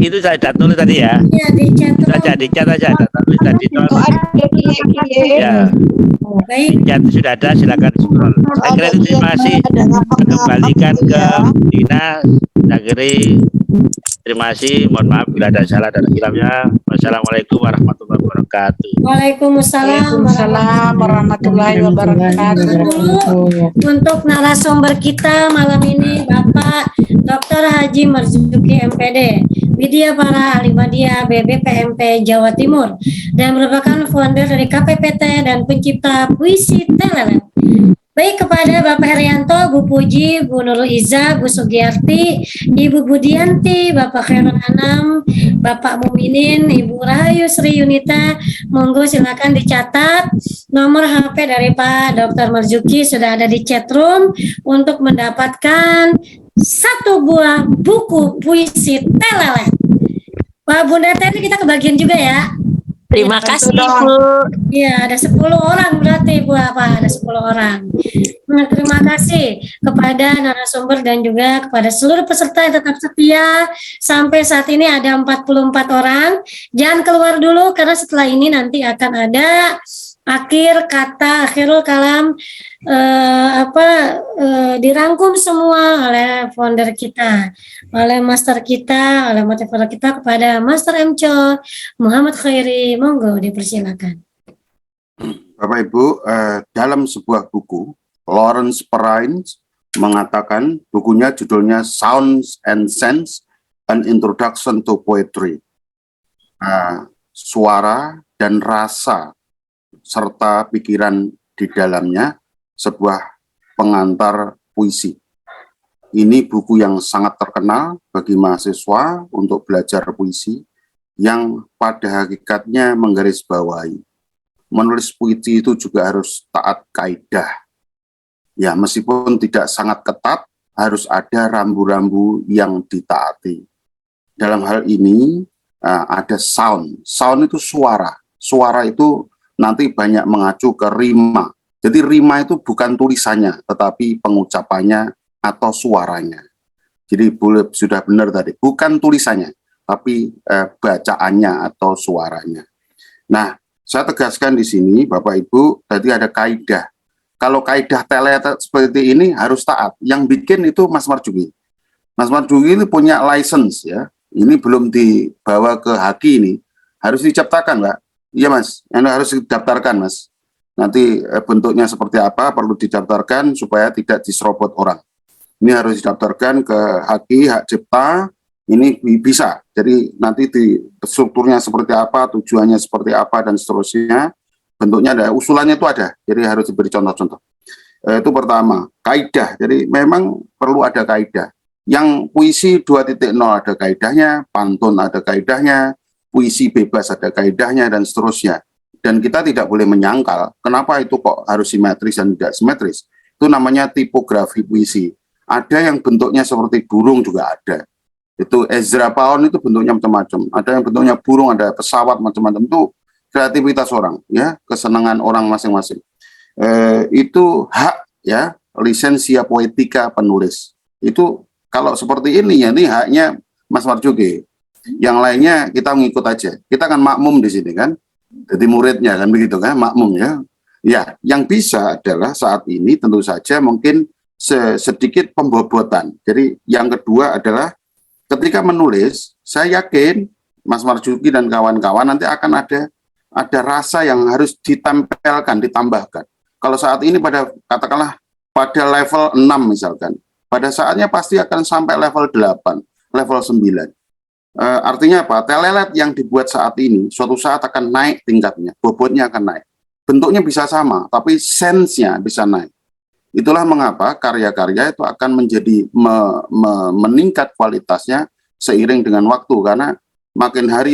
itu saya sudah tulis tadi ya. Iya, di chat Saja di chat aja, ada tulis tadi. Ya. Baik. Di chat sudah ada, silakan scroll. Saya kira itu terima kasih. Kembalikan ke Dina. Saya kira terima kasih. Mohon maaf bila ada salah dan hilangnya. Wassalamualaikum warahmatullahi wabarakatuh. Waalaikumsalam warahmatullahi wabarakatuh. Untuk narasumber kita malam ini Bapak Dr. Haji Marzuki MPD, Widya Para Alimadia BBPMP Jawa Timur, dan merupakan founder dari KPPT dan pencipta puisi Telelet. Baik kepada Bapak Herianto, Bu Puji, Bu Nurul Iza, Bu Sugiyarti, Ibu Budianti, Bapak Khairul Anam, Bapak Muminin, Ibu Rahayu Sri Yunita, monggo silakan dicatat nomor HP dari Pak Dr. Marzuki sudah ada di chat room untuk mendapatkan 1 buah buku puisi Telelet. Pak Bunda Teti, kita kebagian juga ya. Terima kasih, Bu. Iya, ada 10 orang berarti Bu apa? Ada 10 orang. Nah, terima kasih kepada narasumber dan juga kepada seluruh peserta yang tetap setia. Sampai saat ini ada 44 orang. Jangan keluar dulu karena setelah ini nanti akan ada akhirul kalam dirangkum semua oleh founder kita, oleh master kita, oleh motivator kita kepada Master MCO Muhammad Khairi. Monggo dipersilakan. Bapak Ibu, dalam sebuah buku, Lawrence Perrine mengatakan, bukunya judulnya Sounds and Sense, An Introduction to Poetry. Suara dan rasa serta pikiran di dalamnya, sebuah pengantar puisi. Ini buku yang sangat terkenal bagi mahasiswa untuk belajar puisi, yang pada hakikatnya menggarisbawahi menulis puisi itu juga harus taat kaidah. Ya, meskipun tidak sangat ketat, harus ada rambu-rambu yang ditaati. Dalam hal ini ada sound. Sound itu suara. Suara itu nanti banyak mengacu ke rima. Jadi rima itu bukan tulisannya, tetapi pengucapannya atau suaranya. Jadi sudah benar tadi, bukan tulisannya, tapi bacaannya atau suaranya. Nah, saya tegaskan di sini, Bapak Ibu, tadi ada kaidah. Kalau kaidah Telelet seperti ini harus taat. Yang bikin itu Mas Marzuki. Mas Marzuki ini punya license ya. Ini belum dibawa ke Haki ini, harus diciptakan, Mbak. Iya Mas, yang harus didaftarkan Mas. Nanti bentuknya seperti apa perlu didaftarkan supaya tidak diserobot orang. Ini harus didaftarkan ke Haki, hak cipta, ini bisa. Jadi nanti di strukturnya seperti apa, tujuannya seperti apa, dan seterusnya. Bentuknya ada, usulannya itu ada, jadi harus diberi contoh-contoh. Itu pertama, kaidah. Jadi memang perlu ada kaidah. Yang puisi 2.0 ada kaidahnya, pantun ada kaidahnya, puisi bebas ada kaidahnya, dan seterusnya. Dan kita tidak boleh menyangkal, kenapa itu kok harus simetris dan tidak simetris. Itu namanya tipografi puisi. Ada yang bentuknya seperti burung juga ada. Itu Ezra Pound itu bentuknya macam-macam. Ada yang bentuknya burung, ada pesawat macam-macam. Itu kreativitas orang, ya, kesenangan orang masing-masing. Itu hak, ya, lisensia poetika penulis. Itu kalau seperti ini, ya, ini haknya Mas Marzuki. Yang lainnya kita ngikut aja. Kita kan makmum di sini kan, jadi muridnya kan begitu kan, makmum ya. Ya, yang bisa adalah saat ini tentu saja mungkin sedikit pembobotan. Jadi yang kedua adalah ketika menulis, saya yakin Mas Marzuki dan kawan-kawan nanti akan ada rasa yang harus ditempelkan, ditambahkan. Kalau saat ini katakanlah pada level 6 misalkan, pada saatnya pasti akan sampai level 8, level 9. Artinya apa? Telelet yang dibuat saat ini suatu saat akan naik tingkatnya, bobotnya akan naik. Bentuknya bisa sama, tapi sense-nya bisa naik. Itulah mengapa karya-karya itu akan menjadi meningkat kualitasnya seiring dengan waktu, karena makin hari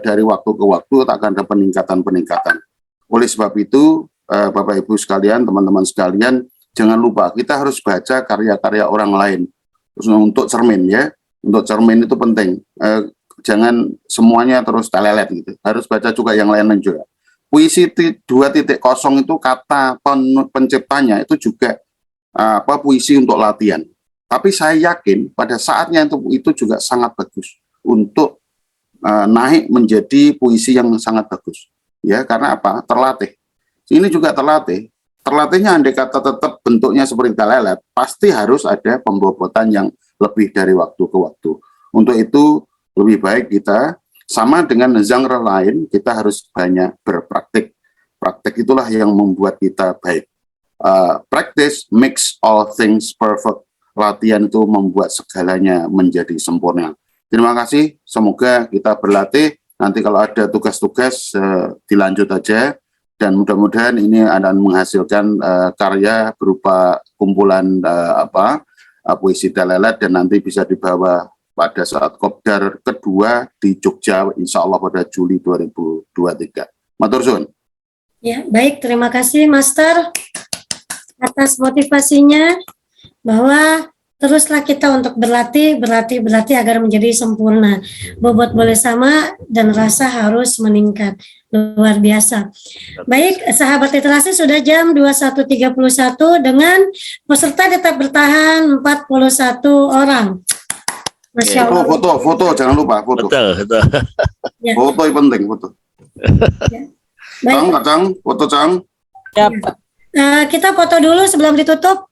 dari waktu ke waktu akan ada peningkatan. Oleh sebab itu, Bapak Ibu sekalian, teman-teman sekalian, jangan lupa kita harus baca karya-karya orang lain untuk cermin ya. Untuk cermin itu penting. Jangan semuanya terus telelet gitu. Harus baca juga yang lain juga. Puisi 2.0 itu kata penciptanya itu juga puisi untuk latihan. Tapi saya yakin pada saatnya itu juga sangat bagus untuk naik menjadi puisi yang sangat bagus. Ya, karena apa? Terlatih. Ini juga terlatih. Terlatihnya andai kata tetap bentuknya seperti telelet, pasti harus ada pembobotan yang lebih dari waktu ke waktu. Untuk itu lebih baik kita sama dengan genre lain, kita harus banyak berpraktik. Praktik itulah yang membuat kita baik. Practice makes all things perfect. Latihan itu membuat segalanya menjadi sempurna. Terima kasih, semoga kita berlatih. Nanti kalau ada tugas-tugas dilanjut aja. Dan mudah-mudahan ini akan menghasilkan karya berupa kumpulan puisi telelet dan nanti bisa dibawa pada saat kopdar kedua di Jogja, insya Allah pada Juli 2023. Matur suwun. Ya, baik, terima kasih Master atas motivasinya bahwa teruslah kita untuk berlatih agar menjadi sempurna. Bobot boleh sama dan rasa harus meningkat. Luar biasa. Baik, sahabat literasi, sudah jam 21.31 dengan peserta tetap bertahan 41 orang. Masya Allah. Foto, jangan lupa foto. Betul. Ya. Foto yang penting, foto. Ya. Baik. Foto Cang. Ya, Pak. Kita foto dulu sebelum ditutup.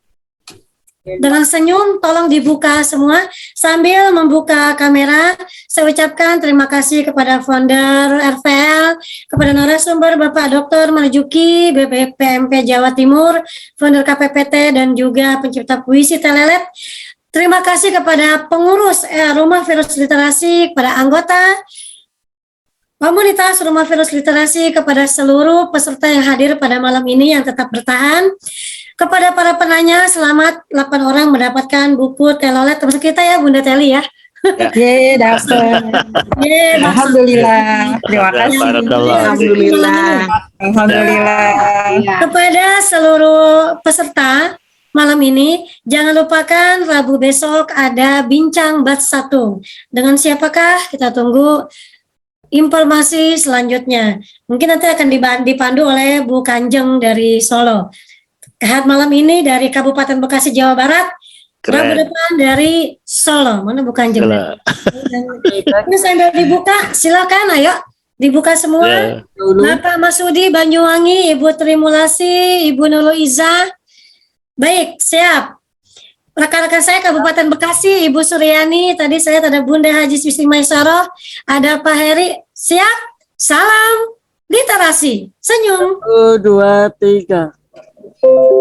Dengan senyum, tolong dibuka semua. Sambil membuka kamera, saya ucapkan terima kasih kepada founder RVL, kepada narasumber Bapak Dr. Marzuki, BPMP Jawa Timur, founder KPPT, dan juga pencipta puisi telelet. Terima kasih kepada pengurus Rumah Virus Literasi, kepada anggota komunitas Rumah Virus Literasi, kepada seluruh peserta yang hadir pada malam ini yang tetap bertahan. Kepada para penanya, selamat 8 orang mendapatkan buku telolet termasuk kita ya Bunda Teli ya. Ye, dapat. Alhamdulillah. Terima kasih. Alhamdulillah. Kepada seluruh peserta malam ini, jangan lupakan Rabu besok ada bincang batch 1. Dengan siapakah? Kita tunggu informasi selanjutnya. Mungkin nanti akan dipandu oleh Bu Kanjeng dari Solo. Malam ini dari Kabupaten Bekasi, Jawa Barat. Rabu depan dari Solo. Mana Bu Kanjeng? Ini sambil dibuka, silakan ayo. Dibuka semua. Bapak Masudi Banyuwangi, Ibu Trimulasi, Ibu Nurul Iza. Baik, siap. Rekan-rekan saya Kabupaten Bekasi, Ibu Suryani, tadi saya ada Bunda Haji Sisi Maisaro, ada Pak Heri. Siap? Salam literasi. Senyum. 1, 2, 3.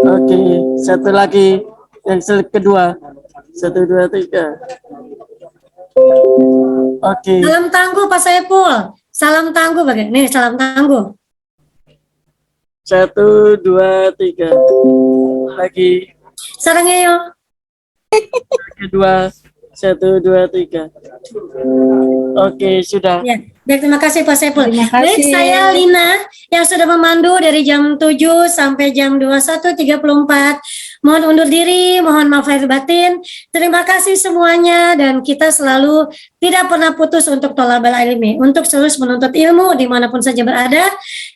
Oke, satu lagi yang kedua. 1, 2, 3. Oke. Salam tangguh Pak Saiful. Salam tangguh bagaimana? Nih, salam tangguh. 1, 2, 3. Lagi. Sarangnya Kedua. 1, 2, 3. Oke, sudah. Ya, baik, terima kasih Pak Saiful. Baik, saya Lina yang sudah memandu dari jam 7 sampai jam 21.34. Mohon undur diri, mohon maaf lahir batin. Terima kasih semuanya dan kita selalu tidak pernah putus untuk tolabal ilmi, untuk terus menuntut ilmu dimanapun saja berada.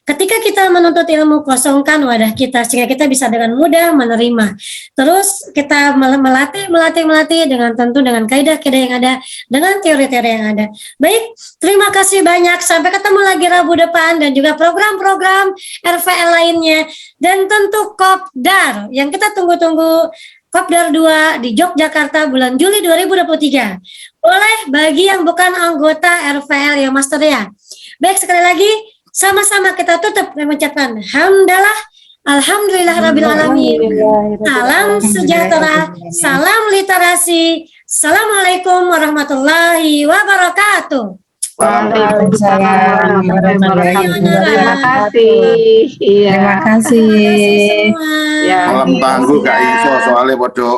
Ketika kita menuntut ilmu, kosongkan wadah kita sehingga kita bisa dengan mudah menerima. Terus kita melatih dengan tentu dengan kaidah-kaidah yang ada, dengan teori-teori yang ada. Baik, terima kasih banyak. Sampai ketemu lagi Rabu depan dan juga program-program RVL lainnya. Dan tentu Kopdar yang kita tunggu-tunggu, Kopdar 2 di Yogyakarta bulan Juli 2023. Boleh bagi yang bukan anggota RVL ya Master ya. Baik, sekali lagi sama-sama kita tutup dengan mengucapkan hamdalah, alhamdulillah rabbil alamin. Salam sejahtera, salam literasi. Assalamualaikum warahmatullahi wabarakatuh. Waalaikumsalam warahmatullahi wabarakatuh. Terima kasih. Terima kasih semua. Ya. Malam tangguh Kak Iso soalnya bodoh.